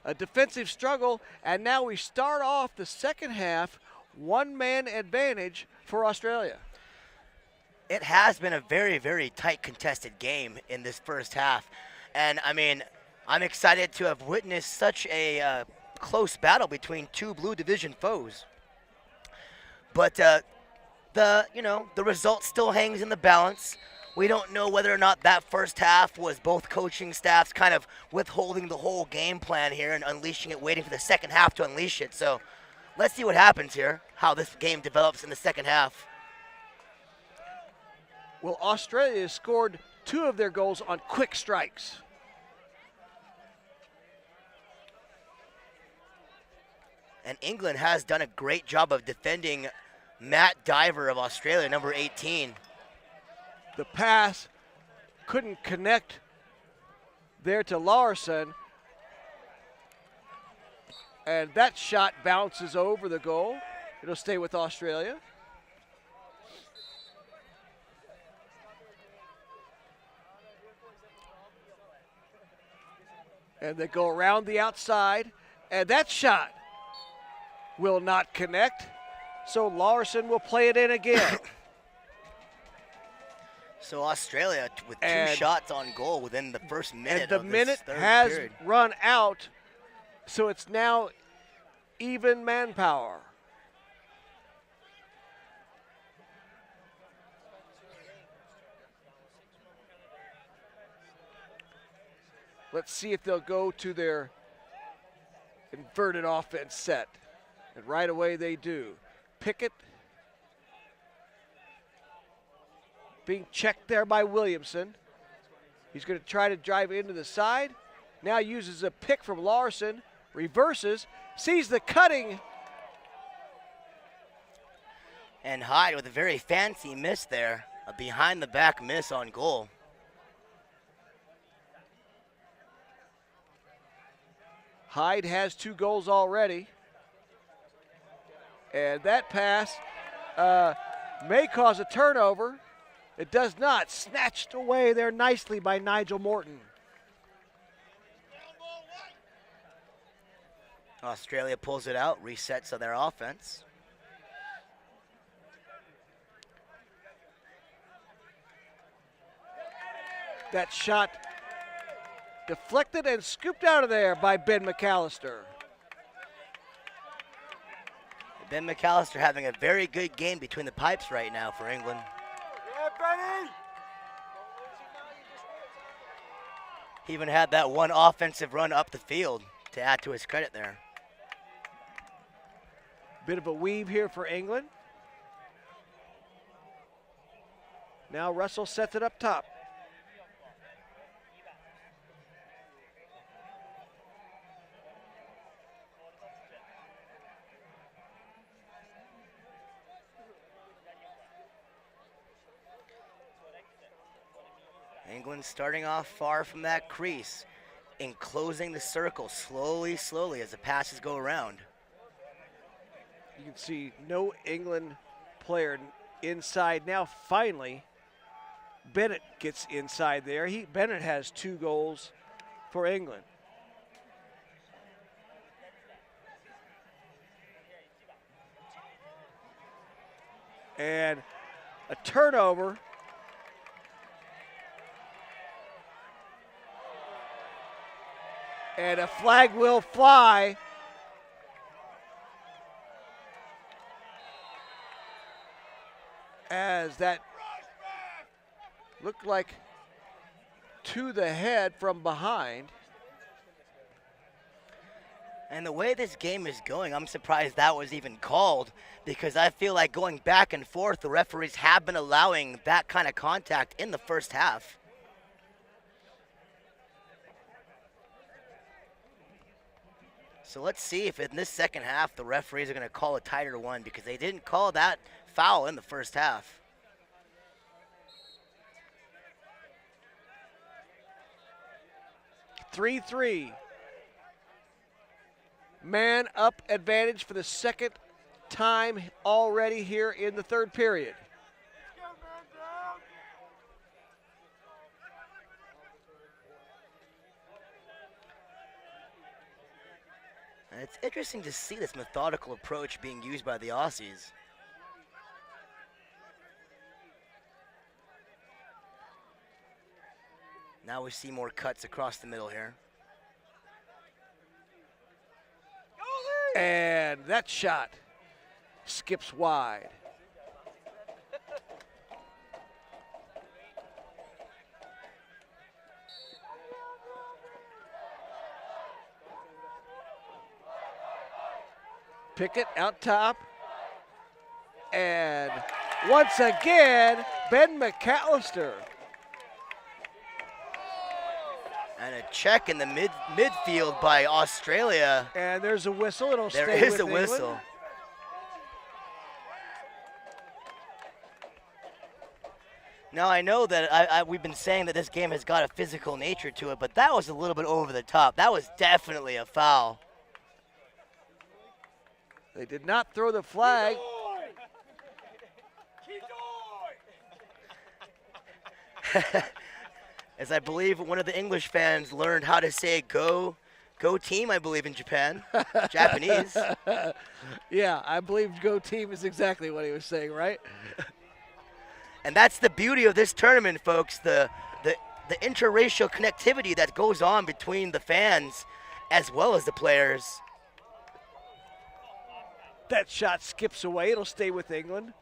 a defensive struggle, and now we start off the second half, one-man advantage for Australia. It has been a very, very tight contested game in this first half. And, I mean, I'm excited to have witnessed such a close battle between two Blue Division foes. But, the result still hangs in the balance. We don't know whether or not that first half was both coaching staffs kind of withholding the whole game plan here and unleashing it, waiting for the second half to unleash it. So let's see what happens here, how this game develops in the second half. Well, Australia scored 2 of their goals on quick strikes. And England has done a great job of defending Matt Diver of Australia, number 18. The pass couldn't connect there to Larson. And that shot bounces over the goal. It'll stay with Australia. And they go around the outside. And that shot will not connect. So Larson will play it in again. So Australia with 2 shots on goal within the first minute and the of this minute third has period. run out, so it's now even manpower. Let's see if they'll go to their inverted offense set. And right away they do. Pickett being checked there by Williamson. He's going to try to drive into the side. Now uses a pick from Larson. Reverses. Sees the cutting. And Hyde with a very fancy miss there. A behind-the-back miss on goal. Hyde has 2 goals already. And that pass may cause a turnover. It does not. Snatched away there nicely by Nigel Morton. Australia pulls it out, resets on their offense. That shot deflected and scooped out of there by Ben McAllister. Ben McAllister having a very good game between the pipes right now for England. Yeah, Benny! He even had that one offensive run up the field to add to his credit there. Bit of a weave here for England. Now Russell sets it up top. England starting off far from that crease, enclosing the circle slowly, slowly as the passes go around. You can see no England player inside now. Finally, Bennett gets inside there. Bennett has 2 goals for England. And a turnover. And a flag will fly. As that looked like to the head from behind. And the way this game is going, I'm surprised that was even called, because I feel like going back and forth, the referees have been allowing that kind of contact in the first half. So let's see if in this second half the referees are going to call a tighter one, because they didn't call that foul in the first half. 3-3. Man up advantage for the second time already here in the third period. Go, man down. And it's interesting to see this methodical approach being used by the Aussies. Now we see more cuts across the middle here. And that shot skips wide. Pickett out top. And once again, Ben McAllister. And a check in the midfield by Australia. And there's a whistle. It'll There stay is with a England. whistle. Now I know that we've been saying that this game has got a physical nature to it, but that was a little bit over the top. That was definitely a foul. They did not throw the flag. As I believe one of the English fans learned how to say go team, I believe, in Japan. Japanese. Yeah, I believe go team is exactly what he was saying, right? And that's the beauty of this tournament, folks, the interracial connectivity that goes on between the fans as well as the players. That shot skips away. It'll stay with England.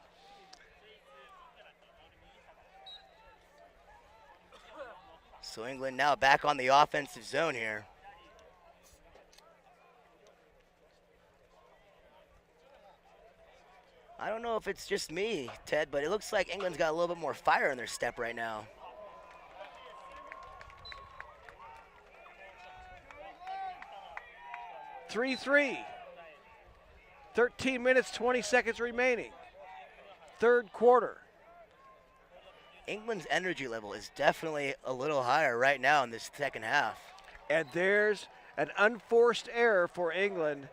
So England now back on the offensive zone here. I don't know if it's just me, Ted, but it looks like England's got a little bit more fire in their step right now. Three. 13 minutes, 20 seconds remaining. Third quarter. England's energy level is definitely a little higher right now in this second half. And there's an unforced error for England.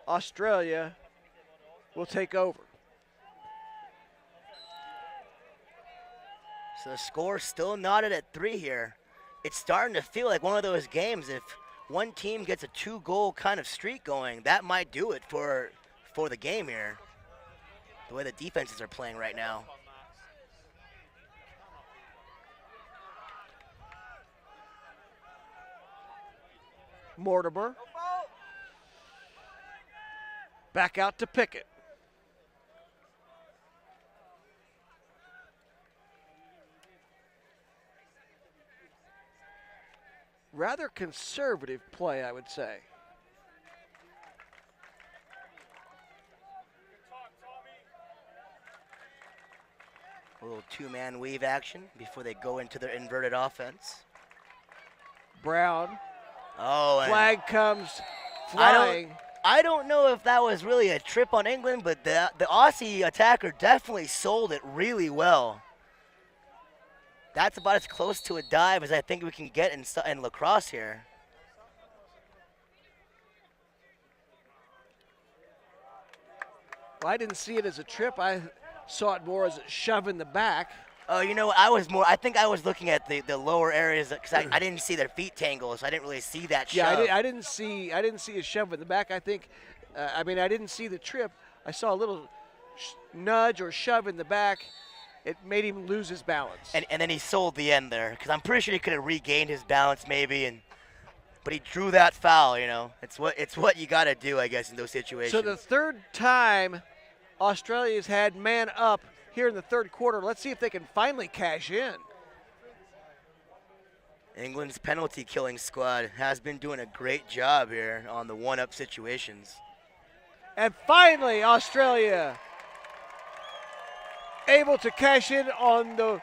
Australia will take over. So the score still knotted at 3 here. It's starting to feel like one of those games. If one team gets a 2-goal kind of streak going, that might do it for the game here. The way the defenses are playing right now. Mortimer. Back out to Pickett. Rather conservative play, I would say. A little two-man weave action before they go into their inverted offense. Brown. Oh, and Flag comes flying. I don't know if that was really a trip on England, but the Aussie attacker definitely sold it really well. That's about as close to a dive as I think we can get in lacrosse here. Well, I didn't see it as a trip. I saw it more as a shove in the back. Oh, you know what? I think I was looking at the lower areas because I didn't see their feet tangle, so I didn't really see that shove. Yeah, I didn't see a shove in the back. I think, I didn't see the trip. I saw a little nudge or shove in the back. It made him lose his balance. And then he sold the end there because I'm pretty sure he could have regained his balance maybe, but he drew that foul. You know, it's what you got to do, I guess, in those situations. So the third time Australia's had man up here in the third quarter. Let's see if they can finally cash in. England's penalty killing squad has been doing a great job here on the one-up situations. And finally, Australia able to cash in on the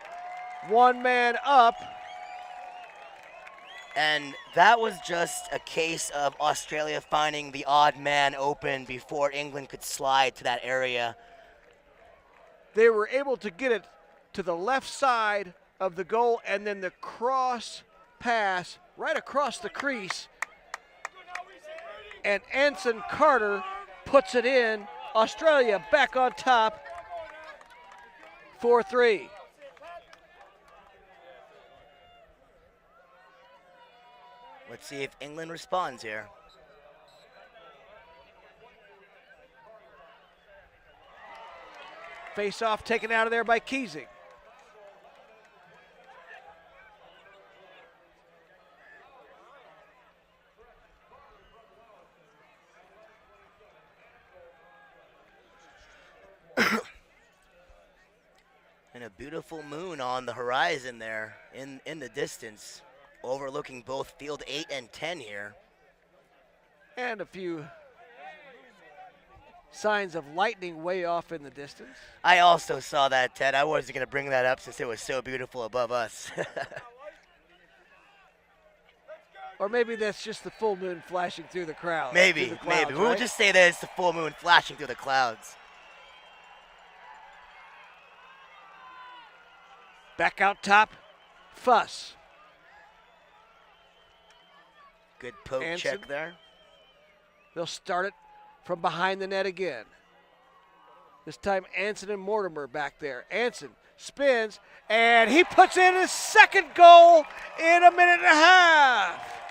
one man up. And that was just a case of Australia finding the odd man open before England could slide to that area. They were able to get it to the left side of the goal, and then the cross pass right across the crease. And Anson Carter puts it in. Australia back on top, 4-3. Let's see if England responds here. Face off taken out of there by Keesing. And a beautiful moon on the horizon there in the distance, overlooking both field 8 and 10 here. And a few signs of lightning way off in the distance. I also saw that, Ted. I wasn't going to bring that up since it was so beautiful above us. Or maybe that's just the full moon flashing through the crowd. Maybe, through the clouds, maybe. We'll right? just say that it's the full moon flashing through the clouds. Back out top, Fuss. Good poke Anson. check there. They'll start it from behind the net again. This time Anson and Mortimer back there. Anson spins, and he puts in his second goal in a minute and a half.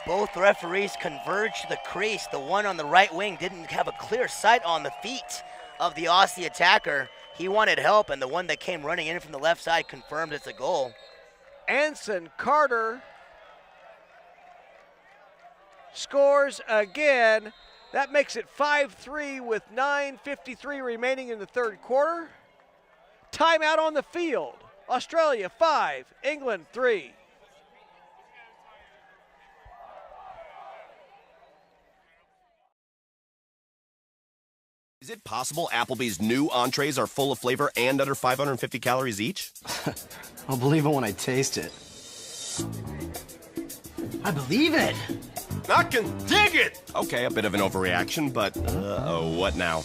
Both referees converged to the crease. The one on the right wing didn't have a clear sight on the feet of the Aussie attacker. He wanted help, and the one that came running in from the left side confirmed it's a goal. Anson Carter scores again. That makes it 5-3 with 9:53 remaining in the third quarter. Timeout on the field. Australia 5, England 3. Is it possible Applebee's new entrees are full of flavor and under 550 calories each? I'll believe it when I taste it. I believe it. I can dig it! Okay, a bit of an overreaction, but what now?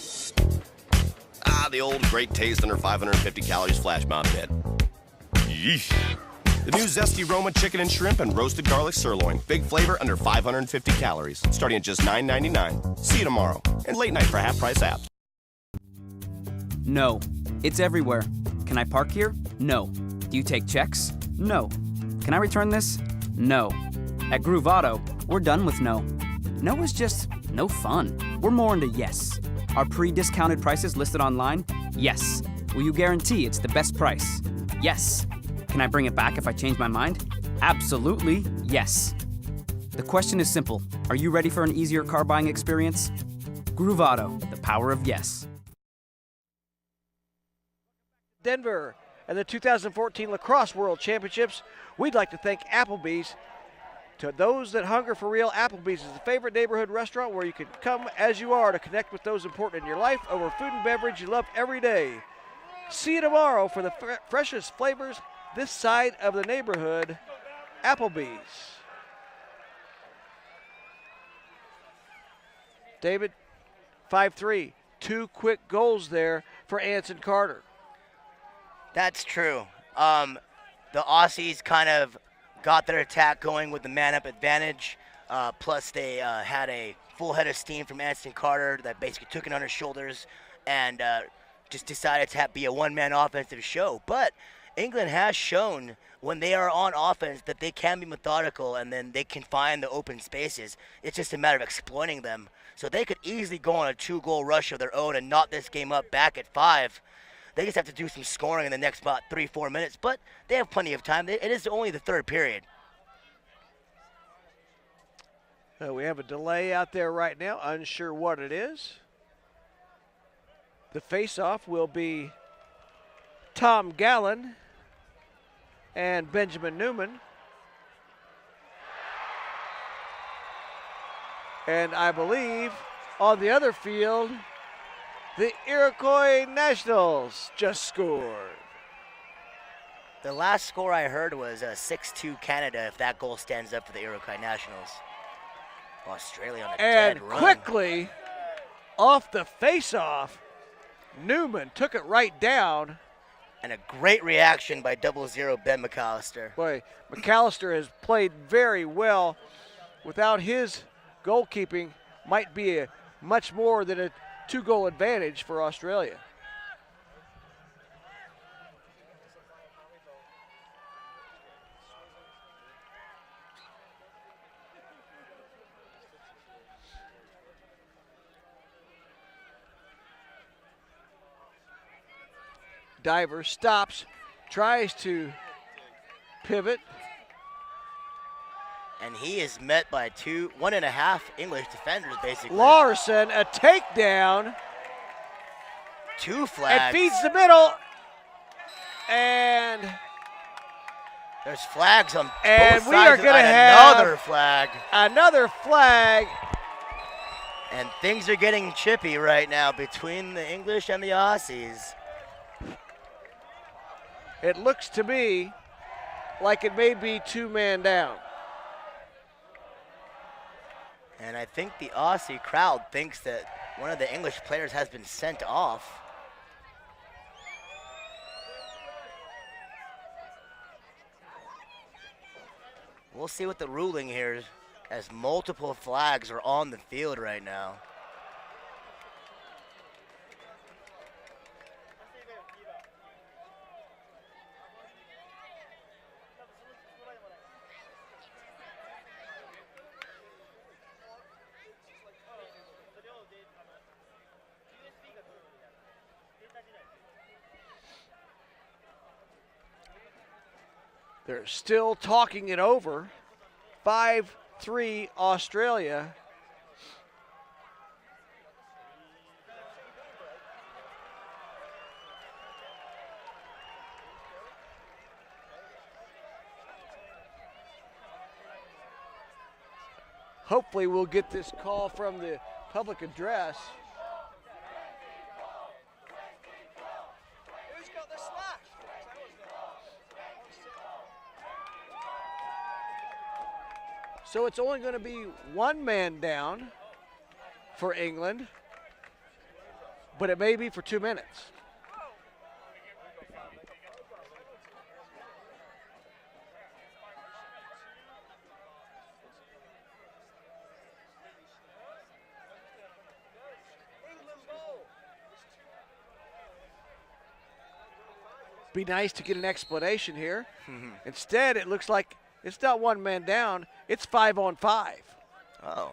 The old great taste under 550 calories flash mob bit. Yeesh. The new zesty Roma chicken and shrimp and roasted garlic sirloin. Big flavor under 550 calories. Starting at just $9.99. See you tomorrow. And late night for half-price apps. No. It's everywhere. Can I park here? No. Do you take checks? No. Can I return this? No. At Groove Auto, we're done with no. No is just no fun. We're more into yes. Are pre-discounted prices listed online? Yes. Will you guarantee it's the best price? Yes. Can I bring it back if I change my mind? Absolutely yes. The question is simple. Are you ready for an easier car buying experience? Groove Auto, the power of yes. Denver and the 2014 Lacrosse World Championships. We'd like to thank Applebee's. To those that hunger for real, Applebee's is the favorite neighborhood restaurant where you can come as you are to connect with those important in your life over food and beverage you love every day. See you tomorrow for the freshest flavors this side of the neighborhood, Applebee's. David, 5-3. 2 quick goals there for Anson Carter. That's true. The Aussies kind of got their attack going with the man-up advantage. Plus, they had a full head of steam from Anson Carter that basically took it on his shoulders and just decided to be a one-man offensive show. But England has shown when they are on offense that they can be methodical and then they can find the open spaces. It's just a matter of exploiting them. So they could easily go on a 2-goal rush of their own and knot this game up back at 5. They just have to do some scoring in the next about 3-4 minutes, but they have plenty of time. It is only the third period. We have a delay out there right now, unsure what it is. The face-off will be Tom Gallen and Benjamin Newman. And I believe on the other field, the Iroquois Nationals just scored. The last score I heard was 6-2 Canada if that goal stands up for the Iroquois Nationals. Australia on a dead run. And quickly, off the face-off, Newman took it right down And a great reaction by 00 Ben McAllister. Boy, McAllister has played very well. Without his goalkeeping, might be a much more than a 2-goal advantage for Australia. Diver stops, tries to pivot. And he is met by 1.5 English defenders, basically. Larson, a takedown. 2 flags. And feeds the middle. And there's flags on both and sides. We are going to have another flag. Another flag. And things are getting chippy right now between the English and the Aussies. It looks to me like it may be 2-man down. And I think the Aussie crowd thinks that one of the English players has been sent off. We'll see what the ruling here is, as multiple flags are on the field right now. They're still talking it over. 5-3 Australia. Hopefully we'll get this call from the public address. So it's only going to be 1-man down for England, but it may be for 2 minutes. Be nice to get an explanation here. Instead, it looks like it's not 1-man down, it's 5-on-5. Oh.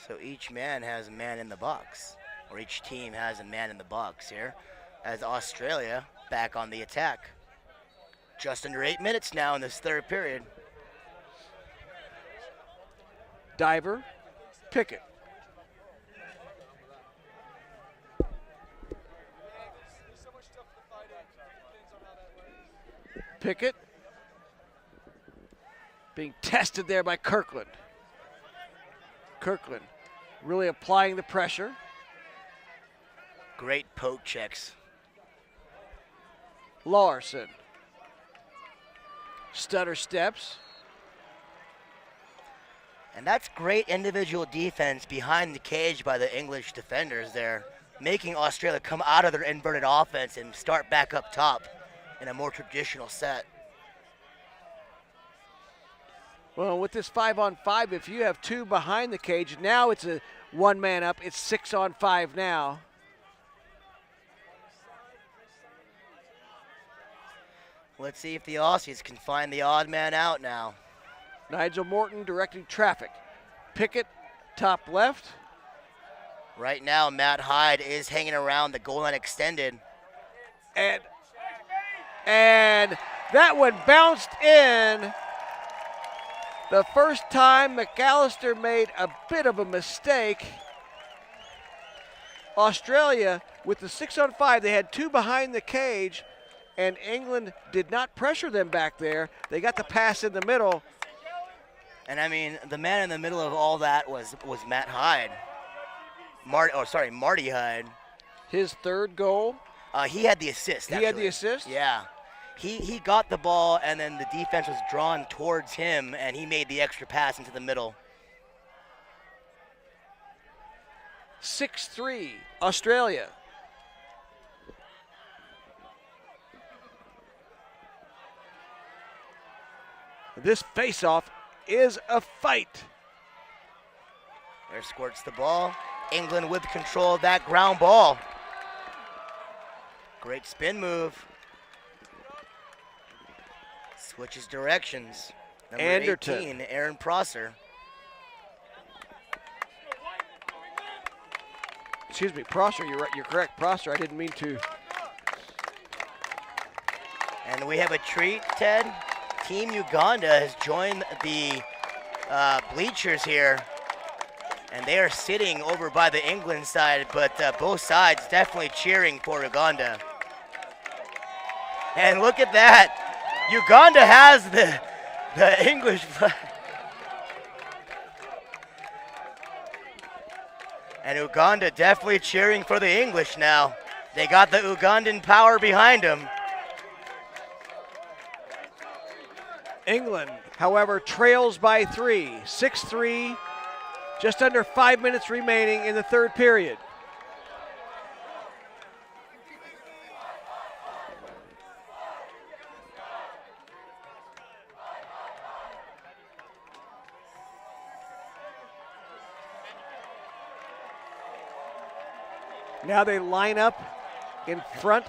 So each man has a man in the box, or each team has a man in the box here, as Australia back on the attack. Just under 8 minutes now in this third period. Diver, Pickett. Pickett being tested there by Kirkland. Kirkland really applying the pressure. Great poke checks. Larson. Stutter steps. And that's great individual defense behind the cage by the English defenders there, making Australia come out of their inverted offense and start back up top in a more traditional set. Well, with this 5-on-5, if you have 2 behind the cage, now it's a 1-man up. It's 6-on-5 now. Let's see if the Aussies can find the odd man out now. Nigel Morton directing traffic. Pickett, top left. Right now, Matt Hyde is hanging around the goal line extended. And that one bounced in. The first time McAllister made a bit of a mistake. Australia, with the 6-on-5, they had 2 behind the cage, and England did not pressure them back there. They got the pass in the middle. And I mean, the man in the middle of all that was Matt Hyde. Marty Hyde. His third goal. He had the assist, He had the assist? Yeah. He got the ball, and then the defense was drawn towards him, and he made the extra pass into the middle. 6-3, Australia. This face-off is a fight. There squirts the ball. England with control of that ground ball. Great spin move. Switches directions. Number Anderton. 18, Aaron Prosser. Excuse me, Prosser, you're right, you're correct. Prosser, I didn't mean to. And we have a treat, Ted. Team Uganda has joined the bleachers here. And they are sitting over by the England side, but both sides definitely cheering for Uganda. And look at that. Uganda has the English flag. And Uganda definitely cheering for the English now. They got the Ugandan power behind them. England, however, trails by 3, 6-3, just under 5 minutes remaining in the third period. Now they line up in front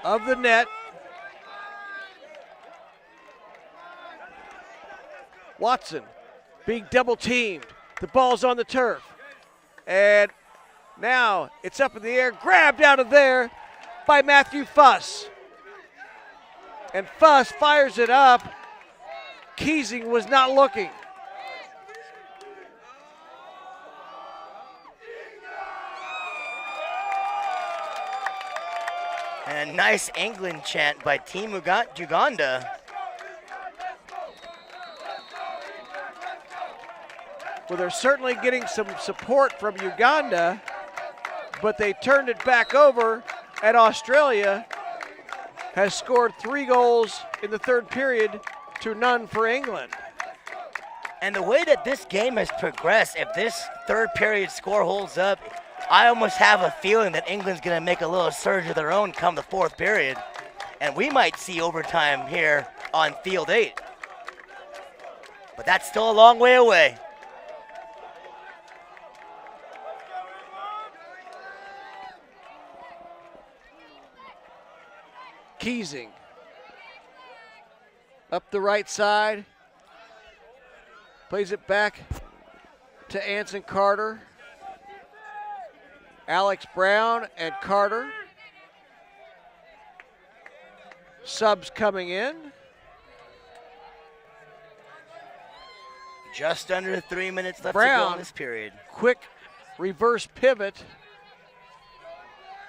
of the net. Watson being double teamed. The ball's on the turf. And now it's up in the air, grabbed out of there by Matthew Fuss. And Fuss fires it up. Keesing was not looking. And a nice England chant by Team Uganda. Well, they're certainly getting some support from Uganda, but they turned it back over, and Australia has scored 3 goals in the third period to none for England. And the way that this game has progressed, if this third period score holds up, I almost have a feeling that England's going to make a little surge of their own come the fourth period. And we might see overtime here on field 8. But that's still a long way away. Keesing up the right side, plays it back to Anson Carter. Alex Brown and Carter. Subs coming in. Just under 3 minutes left to go Brown, in this period. quick reverse pivot.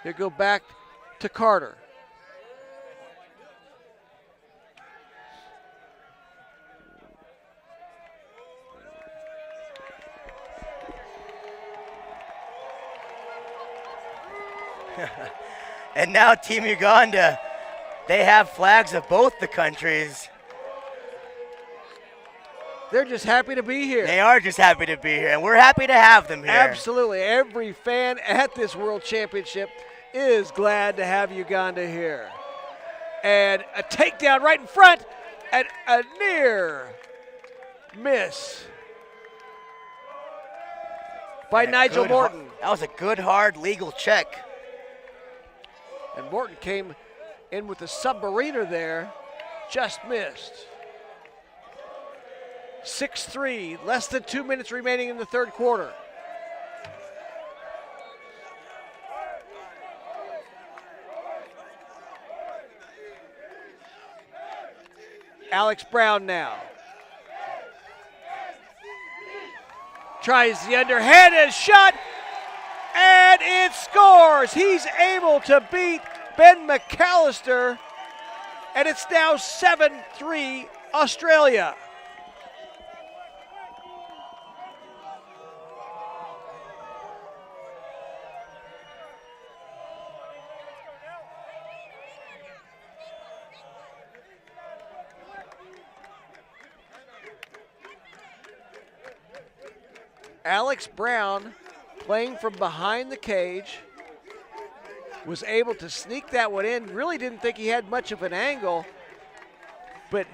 He'll go back to Carter. And now Team Uganda, they have flags of both the countries. They're just happy to be here. They are just happy to be here, and we're happy to have them here. Absolutely. Every fan at this World Championship is glad to have Uganda here. And a takedown right in front, and a near miss by Nigel Morton. That was a good, hard, legal check. And Morton came in with the submariner there, just missed. 6-3, less than 2 minutes remaining in the third quarter. Alex Brown now. Tries the underhanded shot, and it scores. He's able to beat Ben McAllister, and it's now 7-3 Australia. Alex Brown, playing from behind the cage, was able to sneak that one in. Really didn't think he had much of an angle, but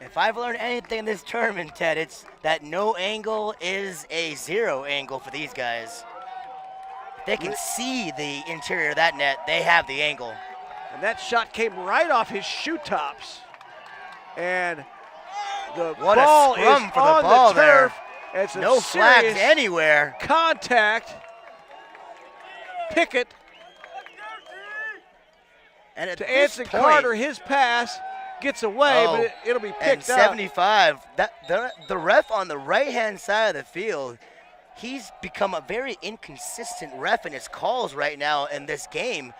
If I've learned anything in this tournament, Ted, it's that no angle is a zero angle for these guys. If they can see the interior of that net, they have the angle. And that shot came right off his shoe tops. And the What a ball scrum is for the on ball the turf. It's a No flags serious anywhere. contact. Pickett And at to this Anson point, Carter, his pass gets away, Oh, but it'll be and picked up. 75, the ref on the right-hand side of the field, he's become a very inconsistent ref in his calls right now in this game,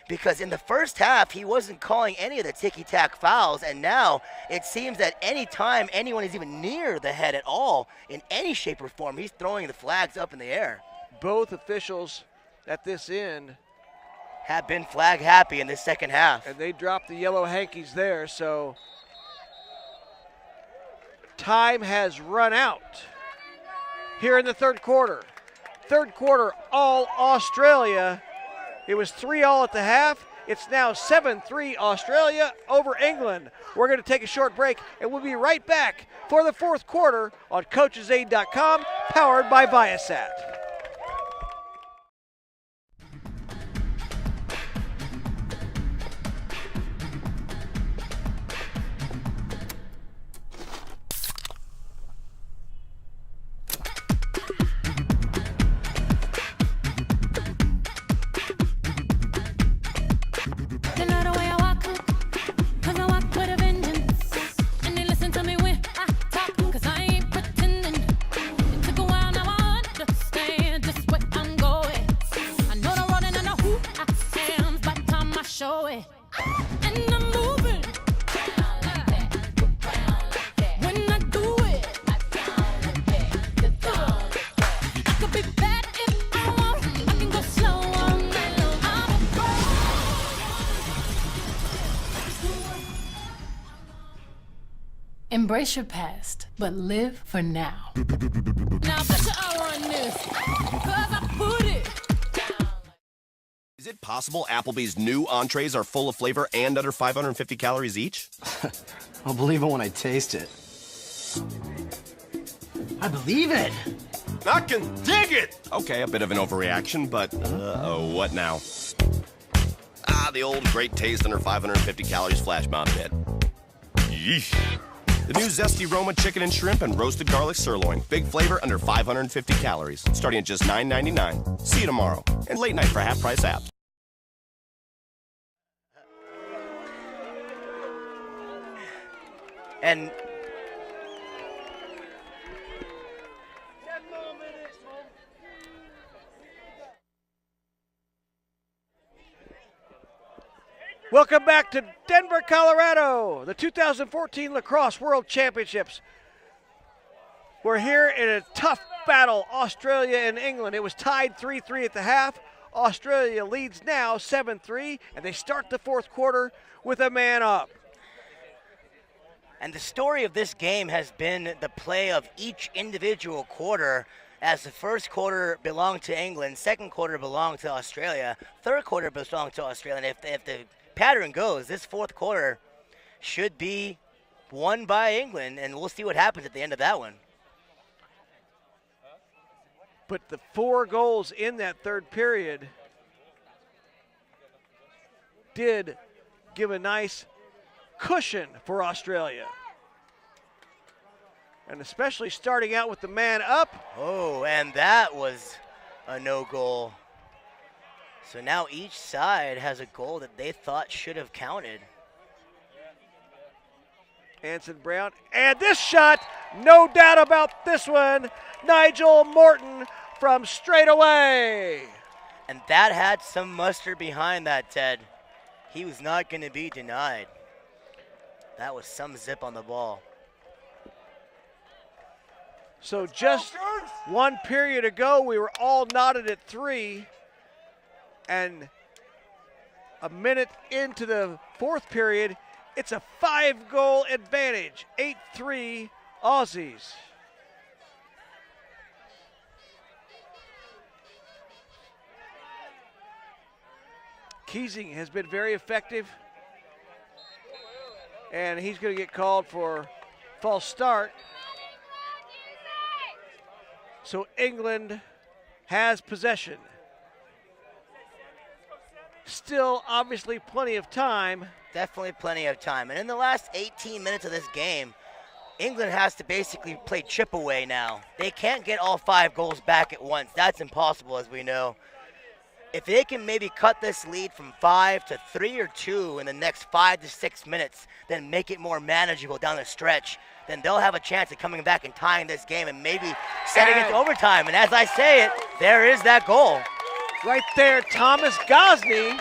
because in the first half, he wasn't calling any of the ticky-tack fouls, and now it seems that any time anyone is even near the head at all, in any shape or form, he's throwing the flags up in the air. Both officials at this end, Have been flag happy in this second half. and they dropped the yellow hankies there, so time has run out here in the third quarter. Third quarter, all Australia. It was 3-all at the half. It's now 7-3 Australia over England. We're going to take a short break, and we'll be right back for the fourth quarter on CoachesAid.com, powered by Viasat. They love the way I walk, 'cause I walk with a vengeance. And they listen to me when I talk, 'cause I ain't pretending. It took a while, now I understand just where I'm going. I know the road and I know who I am by the time I show it. And I'm moving. When I do it, I could be bad if I want. I can go slow all night long. Embrace your past, but live for now. Now bet you I run this, 'cause I put it down. Is it possible Applebee's new entrees are full of flavor and under 550 calories each? I'll believe it when I taste it. I believe it. I can dig it! Okay, a bit of an overreaction, but what now? The old great taste under 550 calories flash mob bit. Yeesh. The new zesty Roma chicken and shrimp and roasted garlic sirloin. Big flavor under 550 calories. Starting at just $9.99. See you tomorrow. And late night for half-price apps. And Welcome back to Denver, Colorado, the 2014 Lacrosse World Championships. We're here in a tough battle, Australia and England. It was tied 3-3 at the half. Australia leads now 7-3, and they start the fourth quarter with a man up. And the story of this game has been the play of each individual quarter, as the first quarter belonged to England, second quarter belonged to Australia, third quarter belonged to Australia. And if the pattern goes, this fourth quarter should be won by England, and we'll see what happens at the end of that one. But the 4 goals in that third period did give a nice cushion for Australia. And especially starting out with the man up. Oh, and that was a no goal. So now each side has a goal that they thought should have counted. Anson Brown, and this shot, no doubt about this one, Nigel Morton from straight away. And that had some mustard behind that, Ted. He was not going to be denied. That was some zip on the ball. So just one period ago, we were all knotted at 3. And a minute into the fourth period, it's a 5-goal advantage, 8-3 Aussies. Keesing has been very effective, and he's going to get called for false start. So England has possession. Still, obviously, plenty of time. Definitely plenty of time. And in the last 18 minutes of this game, England has to basically play chip away now. They can't get all 5 goals back at once. That's impossible, as we know. If they can maybe cut this lead from 5 to 3 or 2 in the next 5 to 6 minutes, then make it more manageable down the stretch, then they'll have a chance of coming back and tying this game and maybe setting it to overtime. And as I say it, there is that goal. Right there, Thomas Gosney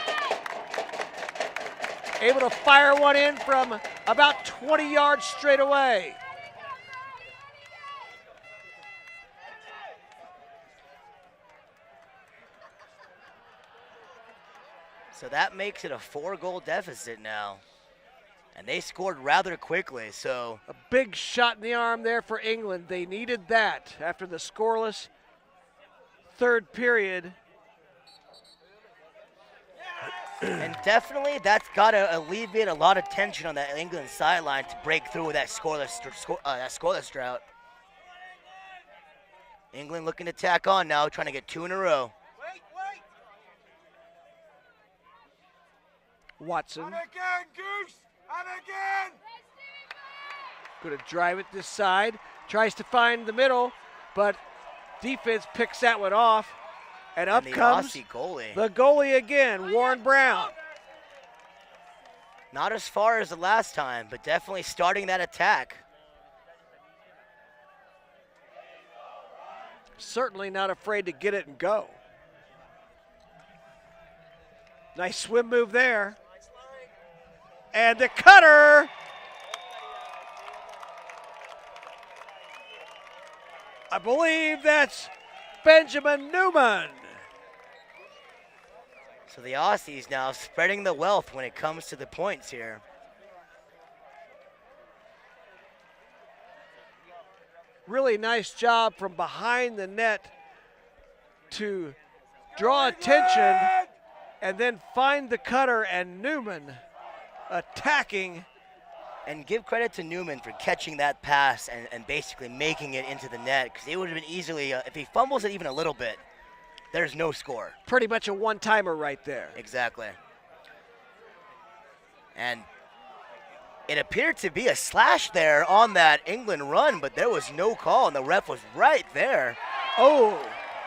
able to fire one in from about 20 yards straight away. So that makes it a 4-goal deficit now. And they scored rather quickly, so. A big shot in the arm there for England. They needed that after the scoreless third period. And definitely that's got to alleviate a lot of tension on that England sideline to break through with that scoreless drought. England looking to tack on now, trying to get 2 in a row. Watson. And again, Goose! And again! Going to drive it this side. Tries to find the middle, but defense picks that one off. And up the comes Aussie goalie. the goalie again, Warren Brown. Not as far as the last time, but definitely starting that attack. Certainly not afraid to get it and go. Nice swim move there. And the cutter. I believe that's Benjamin Newman. So the Aussies now spreading the wealth when it comes to the points here. Really nice job from behind the net to draw attention and then find the cutter, and Newman attacking. And give credit to Newman for catching that pass and basically making it into the net, because it would have been easily, if he fumbles it even a little bit, there's no score. Pretty much a one-timer right there. Exactly. And it appeared to be a slash there on that England run, but there was no call, and the ref was right there. Oh,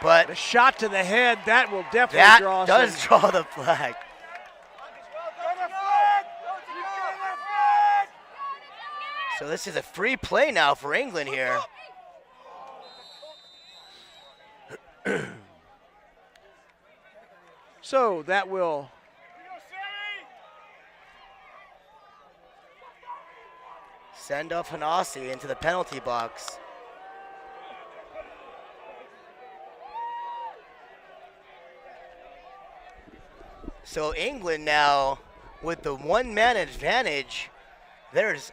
but a shot to the head, that will definitely that draw does some. draw the flag. So this is a free play now for England here. So that will send off Hanasi into the penalty box. So England now with the one-man advantage. There's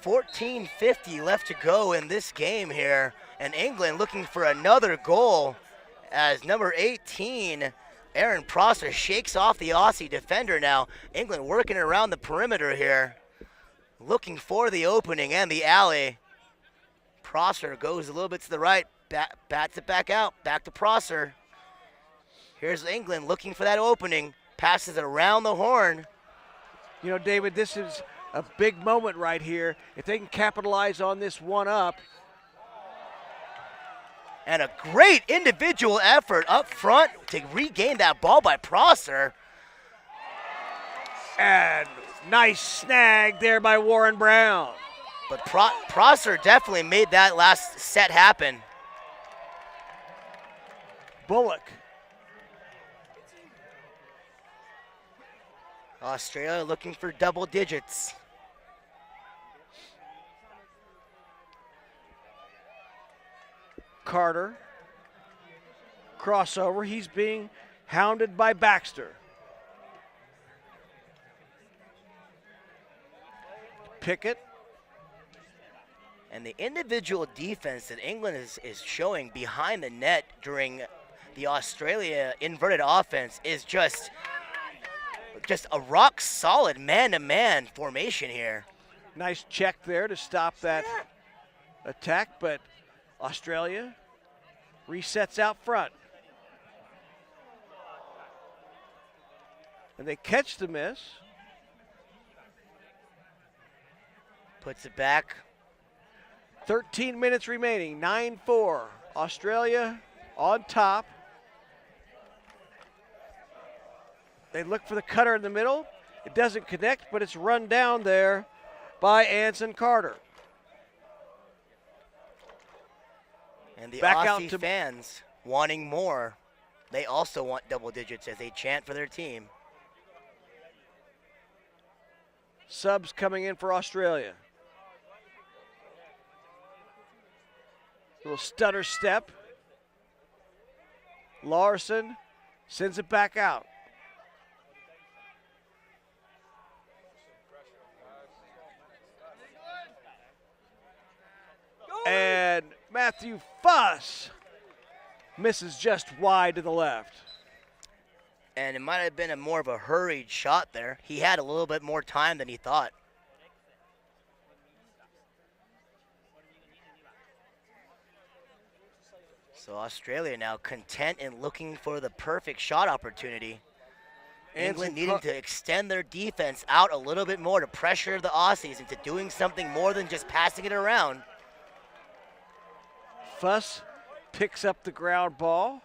14:50 left to go in this game here, and England looking for another goal as number 18, Aaron Prosser, shakes off the Aussie defender now. England working around the perimeter here, looking for the opening and the alley. Prosser goes a little bit to the right, bats it back out, back to Prosser. Here's England looking for that opening, passes it around the horn. You know, David, this is a big moment right here. If they can capitalize on this one up. And a great individual effort up front to regain that ball by Prosser. And nice snag there by Warren Brown. But Prosser definitely made that last set happen. Bullock. Australia looking for double digits. Carter. Crossover. He's being hounded by Baxter. Pickett. And the individual defense that England is showing behind the net during the Australia inverted offense is just a rock solid man-to-man formation here. Nice check there to stop that attack, but Australia resets out front. And they catch the miss. Puts it back. 13 minutes remaining, 9-4. Australia on top. They look for the cutter in the middle. It doesn't connect, but it's run down there by Anson Carter. And the Back out Aussie to fans wanting more. They also want double digits as they chant for their team. Subs coming in for Australia. Little stutter step. Larson sends it back out. And Matthew Fuss misses just wide to the left. And it might have been more of a hurried shot there. He had a little bit more time than he thought. So Australia now content in looking for the perfect shot opportunity. England needing to extend their defense out a little bit more to pressure the Aussies into doing something more than just passing it around. Fuss picks up the ground ball.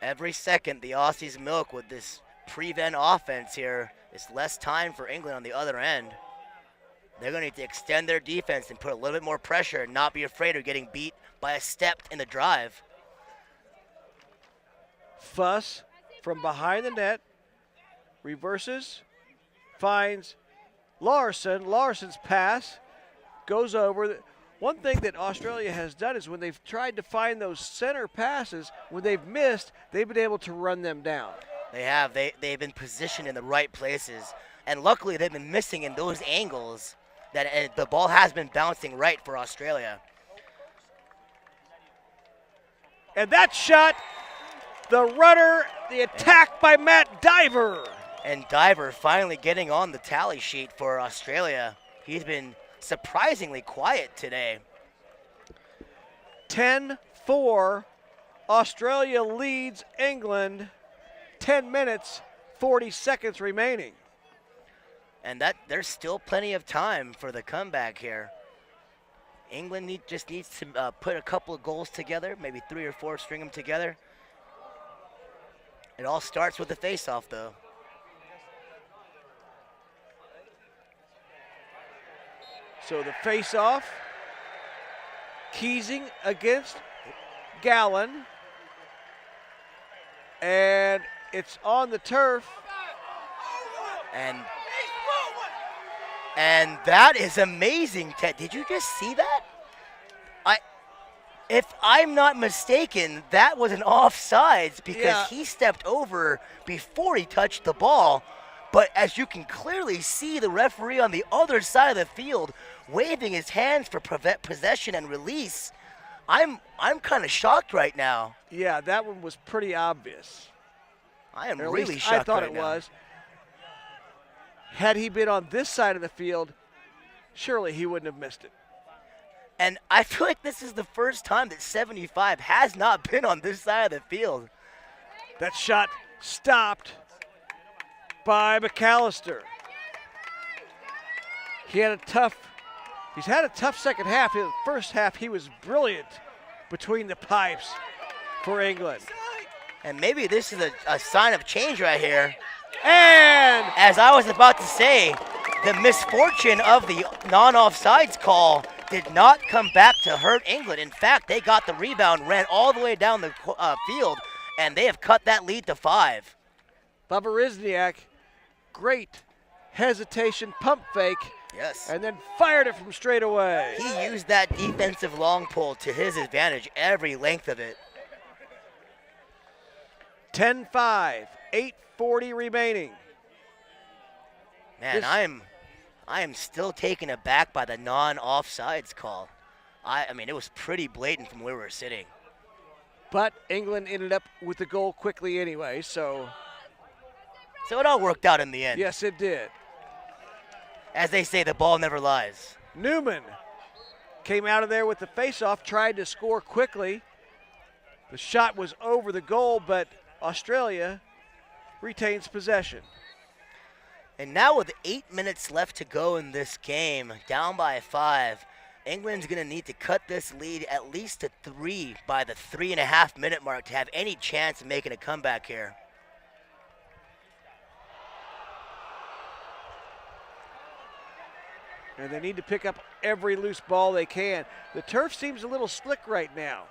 Every second the Aussies milk with this prevent offense here, it's less time for England on the other end. They're going to need to extend their defense and put a little bit more pressure and not be afraid of getting beat by a step in the drive. Fuss from behind the net, reverses, finds Larson. Larson's pass goes over. One thing that Australia has done is when they've tried to find those center passes, when they've missed, they've been able to run them down. They have. They've been positioned in the right places. And luckily they've been missing in those angles that the ball has been bouncing right for Australia. And that shot, the runner, the attack by Matt Diver. And Diver finally getting on the tally sheet for Australia. He's been surprisingly quiet today. 10-4, Australia leads England, 10 minutes, 40 seconds remaining. And there's still plenty of time for the comeback here. England just needs to put a couple of goals together, maybe 3 or 4, string them together. It all starts with the face-off, though. So the face-off, Keesing against Gallen. And it's on the turf. And that is amazing, Ted. Did you just see that? If I'm not mistaken, that was an offsides because he stepped over before he touched the ball. But as you can clearly see, the referee on the other side of the field waving his hands for possession and release. I'm kind of shocked right now. Yeah, that one was pretty obvious. I am Or at really least shocked I thought right it now. was. Had he been on this side of the field, surely he wouldn't have missed it. And I feel like this is the first time that 75 has not been on this side of the field. That shot stopped by McAllister. He's had a tough second half. His first half, he was brilliant between the pipes for England. And maybe this is a sign of change right here. And As I was about to say, the misfortune of the non-offsides call did not come back to hurt England. In fact, they got the rebound, ran all the way down the field, and they have cut that lead to 5. Bubba Rizniak, great hesitation pump fake, Yes. and then fired it from straight away. He used that defensive long pull to his advantage, every length of it. 10-5, 8:40 remaining. Man, I am still taken aback by the non-offsides call. I mean, it was pretty blatant from where we were sitting. But England ended up with the goal quickly anyway, so So it all worked out in the end. yes, it did. As they say, the ball never lies. Newman came out of there with the faceoff, tried to score quickly. The shot was over the goal, but Australia retains possession. And now with 8 minutes left to go in this game, down by 5, England's going to need to cut this lead at least to 3 by the 3.5 minute mark to have any chance of making a comeback here. And they need to pick up every loose ball they can. The turf seems a little slick right now.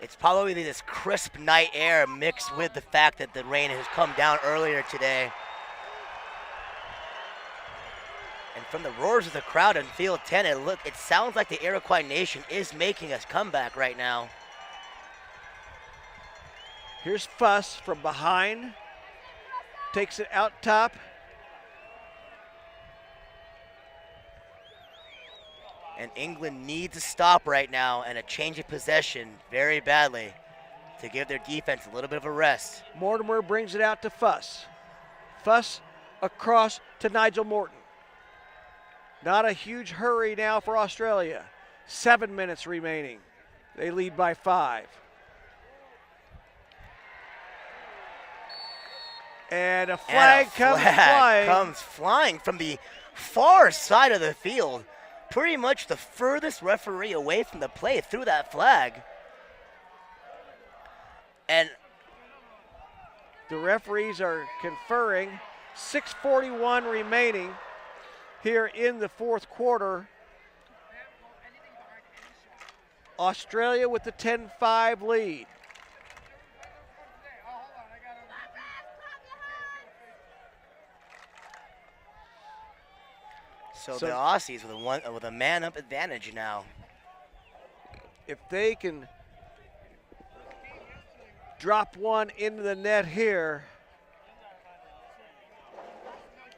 It's probably this crisp night air mixed with the fact that the rain has come down earlier today. And from the roars of the crowd in field 10, it sounds like the Iroquois Nation is making a comeback right now. Here's Fuss from behind. Takes it out top. And England needs a stop right now and a change of possession very badly to give their defense a little bit of a rest. Mortimer brings it out to Fuss. Fuss across to Nigel Morton. Not a huge hurry now for Australia. 7 minutes remaining. They lead by 5. And a flag comes flying from the far side of the field. Pretty much the furthest referee away from the play threw that flag. And the referees are conferring. 6:41 remaining here in the fourth quarter. Australia with the 10-5 lead. So the Aussies with a man-up advantage now. If they can drop one into the net here,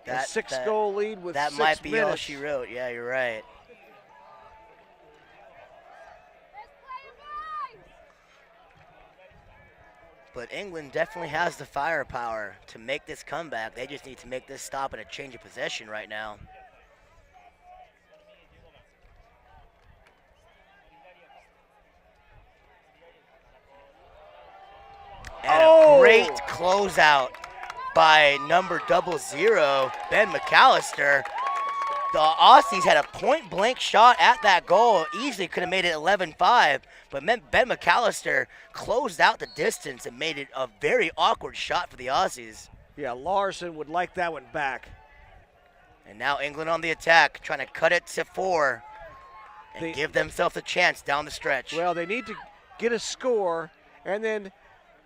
a 6-goal lead with 6 minutes. That might be all she wrote. Yeah, you're right. But England definitely has the firepower to make this comeback. They just need to make this stop and a change of possession right now. And a great closeout by number 00, Ben McAllister. The Aussies had a point-blank shot at that goal. Easily could have made it 11-5, but Ben McAllister closed out the distance and made it a very awkward shot for the Aussies. Yeah, Larson would like that one back. And now England on the attack, trying to cut it to 4 and give themselves a chance down the stretch. Well, they need to get a score and then,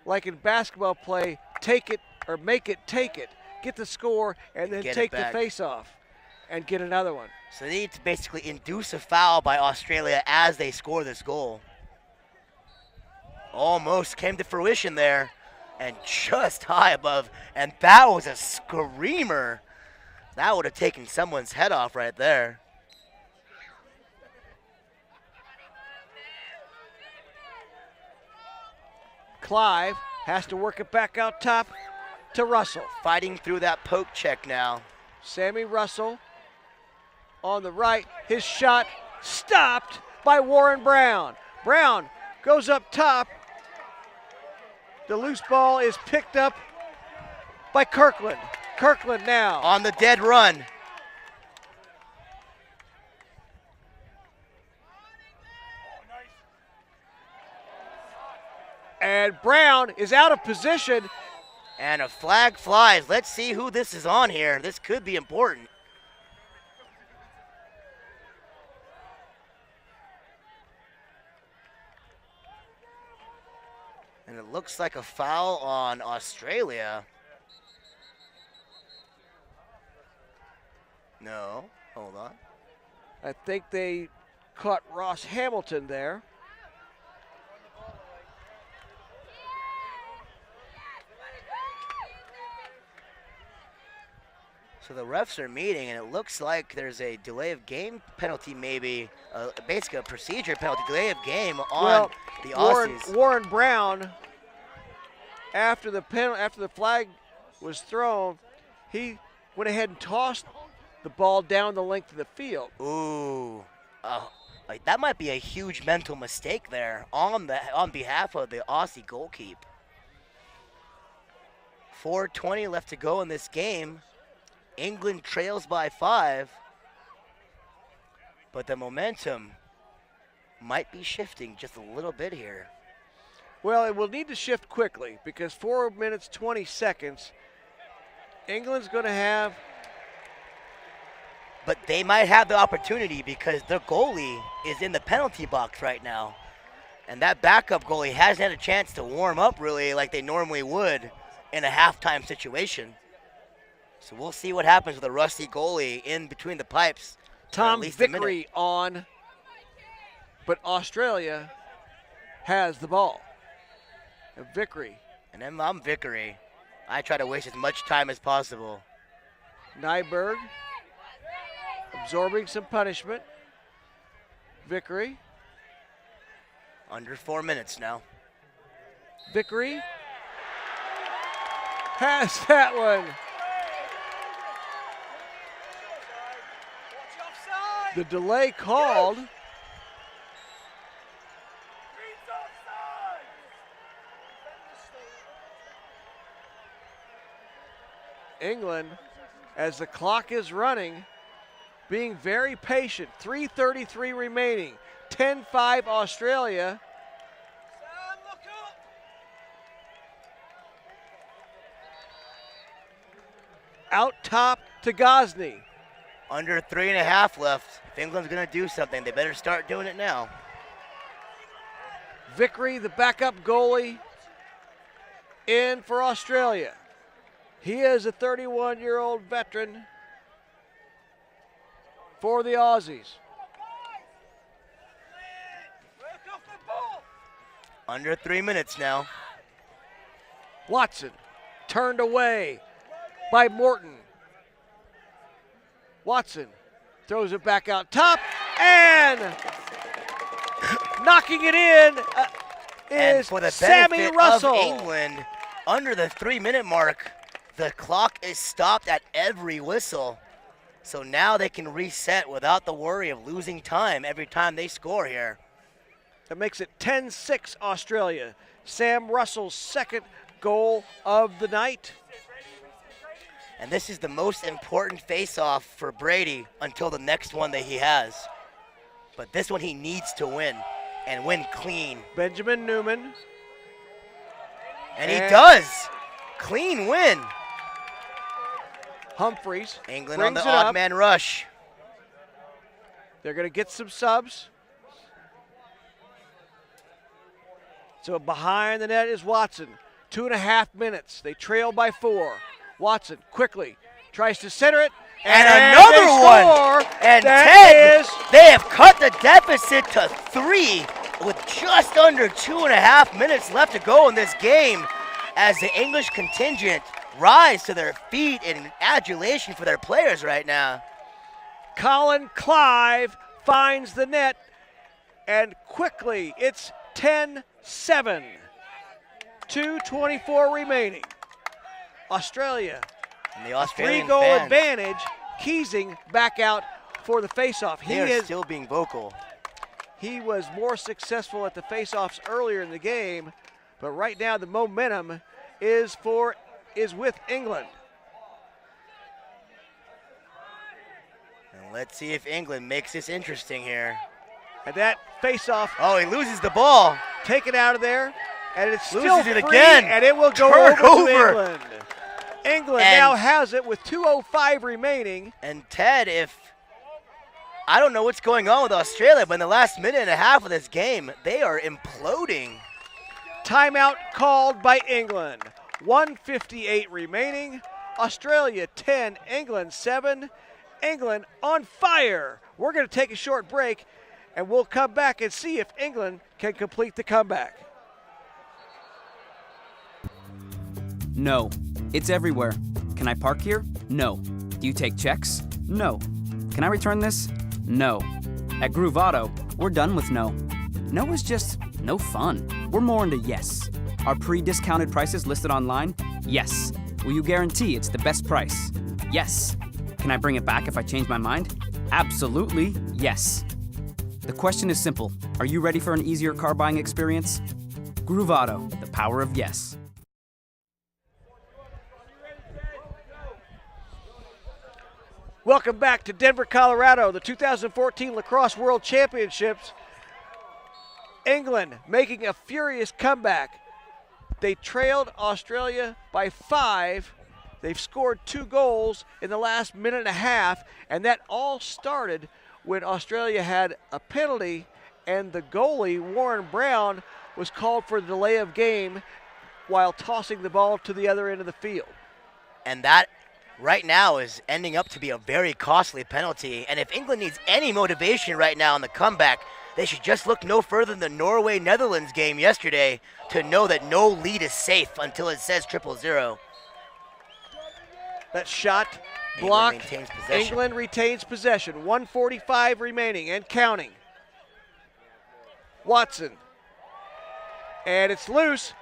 like in basketball play, take it or make it take it. Get the score and then take the face-off and get another one. So they need to basically induce a foul by Australia as they score this goal. Almost came to fruition there and just high above. And that was a screamer. That would have taken someone's head off right there. Clive has to work it back out top to Russell. Fighting through that poke check now. Sammy Russell on the right. His shot stopped by Warren Brown. Brown goes up top. The loose ball is picked up by Kirkland. Kirkland now on the dead run. And Brown is out of position. And a flag flies. Let's see who this is on here. This could be important. And it looks like a foul on Australia. No, hold on. I think they caught Ross Hamilton there. So the refs are meeting, and it looks like there's a delay of game penalty, maybe basically a procedure penalty, delay of game on the Aussies. Warren Brown, after the flag was thrown, he went ahead and tossed the ball down the length of the field. Ooh. Like that might be a huge mental mistake there on behalf of the Aussie goalkeeper. 4:20 left to go in this game. England trails by 5. But the momentum might be shifting just a little bit here. Well, it will need to shift quickly because 4 minutes, 20 seconds, England's going to have. But they might have the opportunity because their goalie is in the penalty box right now. And that backup goalie hasn't had a chance to warm up really like they normally would in a halftime situation. So we'll see what happens with a rusty goalie in between the pipes. Tom Vickery on, but Australia has the ball. And Vickery. And then I'm Vickery. I try to waste as much time as possible. Nyberg absorbing some punishment. Vickery. Under 4 minutes now. Vickery has that one. The delay called. England, as the clock is running, being very patient. 3:33 remaining. 10-5 Australia. Out top to Gosney. Under 3.5 left. If England's going to do something, they better start doing it now. Vickery, the backup goalie, in for Australia. He is a 31-year-old veteran for the Aussies. Under 3 minutes now. Watson turned away by Morton. Watson throws it back out top, and knocking it in is for the Sammy benefit Russell. of England, under the 3-minute mark, the clock is stopped at every whistle. So now they can reset without the worry of losing time every time they score here. That makes it 10-6 Australia. Sam Russell's second goal of the night. And this is the most important face-off for Brady until the next one that he has. But this one he needs to win, and win clean. Benjamin Newman. And he does. Clean win. Humphreys. England on brings the it up. odd man rush. They're going to get some subs. So behind the net is Watson. 2.5 minutes. They trail by 4. Watson quickly tries to center it. And they another one. score. And That 10, they have cut the deficit to 3 with just under 2.5 minutes left to go in this game as the English contingent rise to their feet in adulation for their players right now. Colin Clive finds the net, and quickly it's 10-7. 2:24 remaining. Australia, And the Australian 3-goal fans, advantage. Keesing back out for the faceoff. they are still being vocal. He was more successful at the faceoffs earlier in the game, but right now the momentum is with England. And let's see if England makes this interesting here. And that faceoff Oh, he loses the ball. taken out of there, and it's still Loses it free, again. and it will go Turnover. over to England. England And- now has it with 2:05 remaining. And Ted, I don't know what's going on with Australia, but in the last minute and a half of this game, they are imploding. Timeout called by England. 1:58 remaining. Australia 10, England 7. England on fire. We're going to take a short break, and we'll come back and see if England can complete the comeback. No. It's everywhere. Can I park here? No. Do you take checks? No. Can I return this? No. At Groove Auto, we're done with no. No is just no fun. We're more into yes. Are pre-discounted prices listed online? Yes. Will you guarantee it's the best price? Yes. Can I bring it back if I change my mind? Absolutely, yes. The question is simple. Are you ready for an easier car buying experience? Groove Auto, the power of yes. Welcome back to Denver, Colorado, the 2014 Lacrosse World Championships. England making a furious comeback. They trailed Australia by 5. They've scored 2 goals in the last minute and a half, and that all started when Australia had a penalty and the goalie, Warren Brown, was called for a delay of game while tossing the ball to the other end of the field. And that right now is ending up to be a very costly penalty. And if England needs any motivation right now in the comeback, they should just look no further than the Norway-Netherlands game yesterday to know that no lead is safe until it says 0-0. That shot blocked. England retains possession. England retains possession. 1:45 remaining and counting. Watson. And it's loose.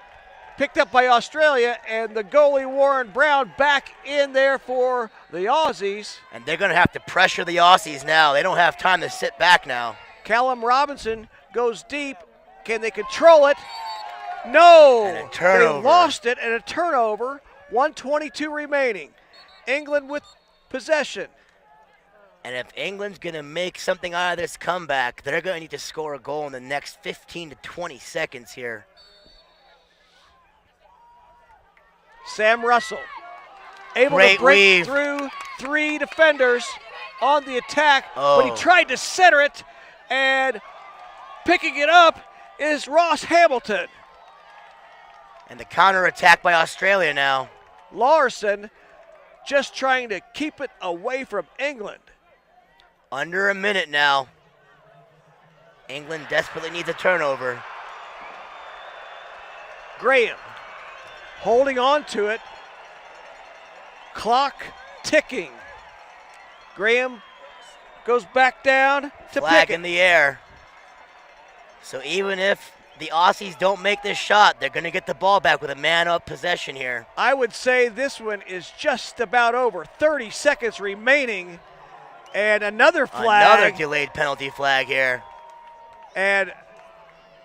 Picked up by Australia, and the goalie Warren Brown back in there for the Aussies. And they're going to have to pressure the Aussies now. They don't have time to sit back now. Callum Robinson goes deep. Can they control it? No. And a turnover. They lost it, and a turnover. 1:22 remaining. England with possession. And if England's going to make something out of this comeback, they're going to need to score a goal in the next 15 to 20 seconds here. Sam Russell able Great to break weave. through 3 defenders on the attack, but he Oh. tried to center it, and picking it up is Ross Hamilton. And the counterattack by Australia now. Larson just trying to keep it away from England. Under a minute now. England desperately needs a turnover. Graham holding on to it. Clock ticking. Graham goes back down to Flag pick in it. the air. So even if the Aussies don't make this shot, they're going to get the ball back with a man-up possession here. I would say this one is just about over. 30 seconds remaining, and another flag. Another delayed penalty flag here. And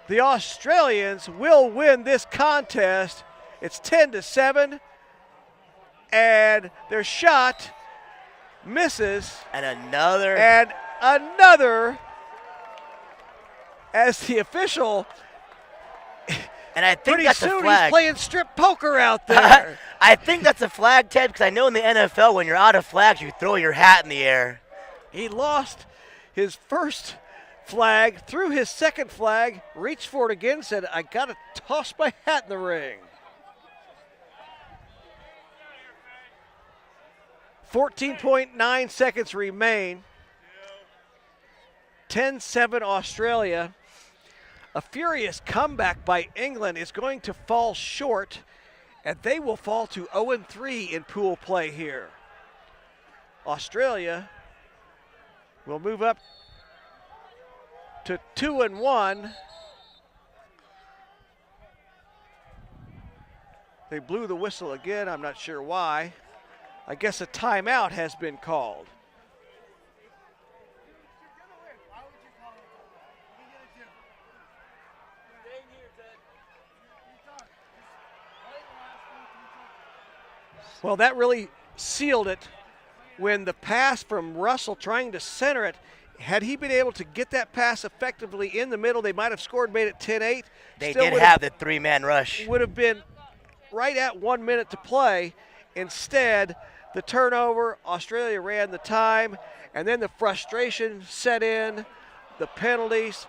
the Australians will win this contest. It's 10-7, and their shot misses, And another. and another, as the official, And I think pretty that's a soon he's flag. playing strip poker out there. I think that's a flag, Ted, because I know in the NFL when you're out of flags, you throw your hat in the air. He lost his first flag, threw his second flag, reached for it again, said, I got to toss my hat in the ring. 14.9 seconds remain. 10-7 Australia. A furious comeback by England is going to fall short, and they will fall to 0-3 in pool play here. Australia will move up to 2-1. They blew the whistle again. I'm not sure why. I guess a timeout has been called. Well, that really sealed it when the pass from Russell trying to center it. Had he been able to get that pass effectively in the middle, they might have scored, made it 10-8. They Still did would have the three-man rush. would have been right at 1 minute to play. Instead, the turnover, Australia ran the time, and then the frustration set in, the penalties,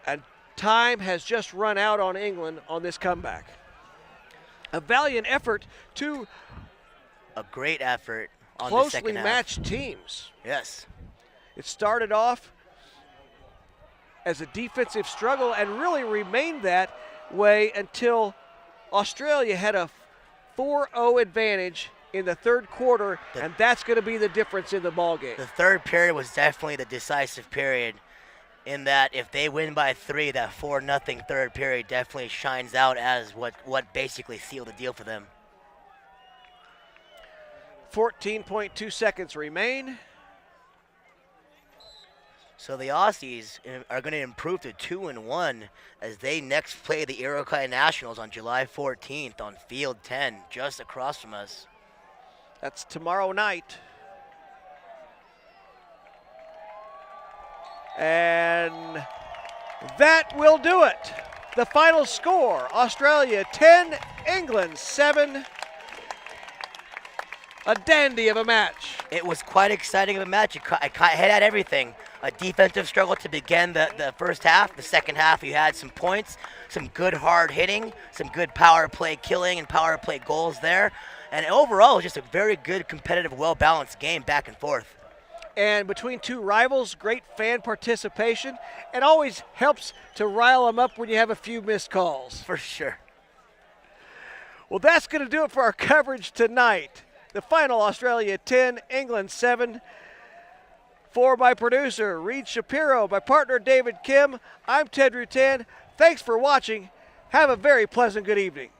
and time has just run out on England on this comeback. A valiant effort to A great effort on the closely second half. matched teams. Yes. It started off as a defensive struggle and really remained that way until Australia had a 4-0 advantage in the third quarter, and that's going to be the difference in the ballgame. The third period was definitely the decisive period in that if they win by 3, that 4-0 third period definitely shines out as what basically sealed the deal for them. 14.2 seconds remain. So the Aussies are going to improve to 2-1 as they next play the Iroquois Nationals on July 14th on Field 10, just across from us. That's tomorrow night. And that will do it. The final score, Australia 10, England 7. A dandy of a match. It was quite exciting of a match. It had everything. A defensive struggle to begin the first half. The second half, you had some points, some good hard hitting, some good power play killing and power play goals there. And overall, it was just a very good, competitive, well-balanced game back and forth. And between two rivals, great fan participation. It always helps to rile them up when you have a few missed calls. For sure. Well, that's going to do it for our coverage tonight. The final, Australia 10, England 7. For my producer, Reed Shapiro, my partner, David Kim, I'm Ted Rutan. Thanks for watching. Have a very pleasant good evening.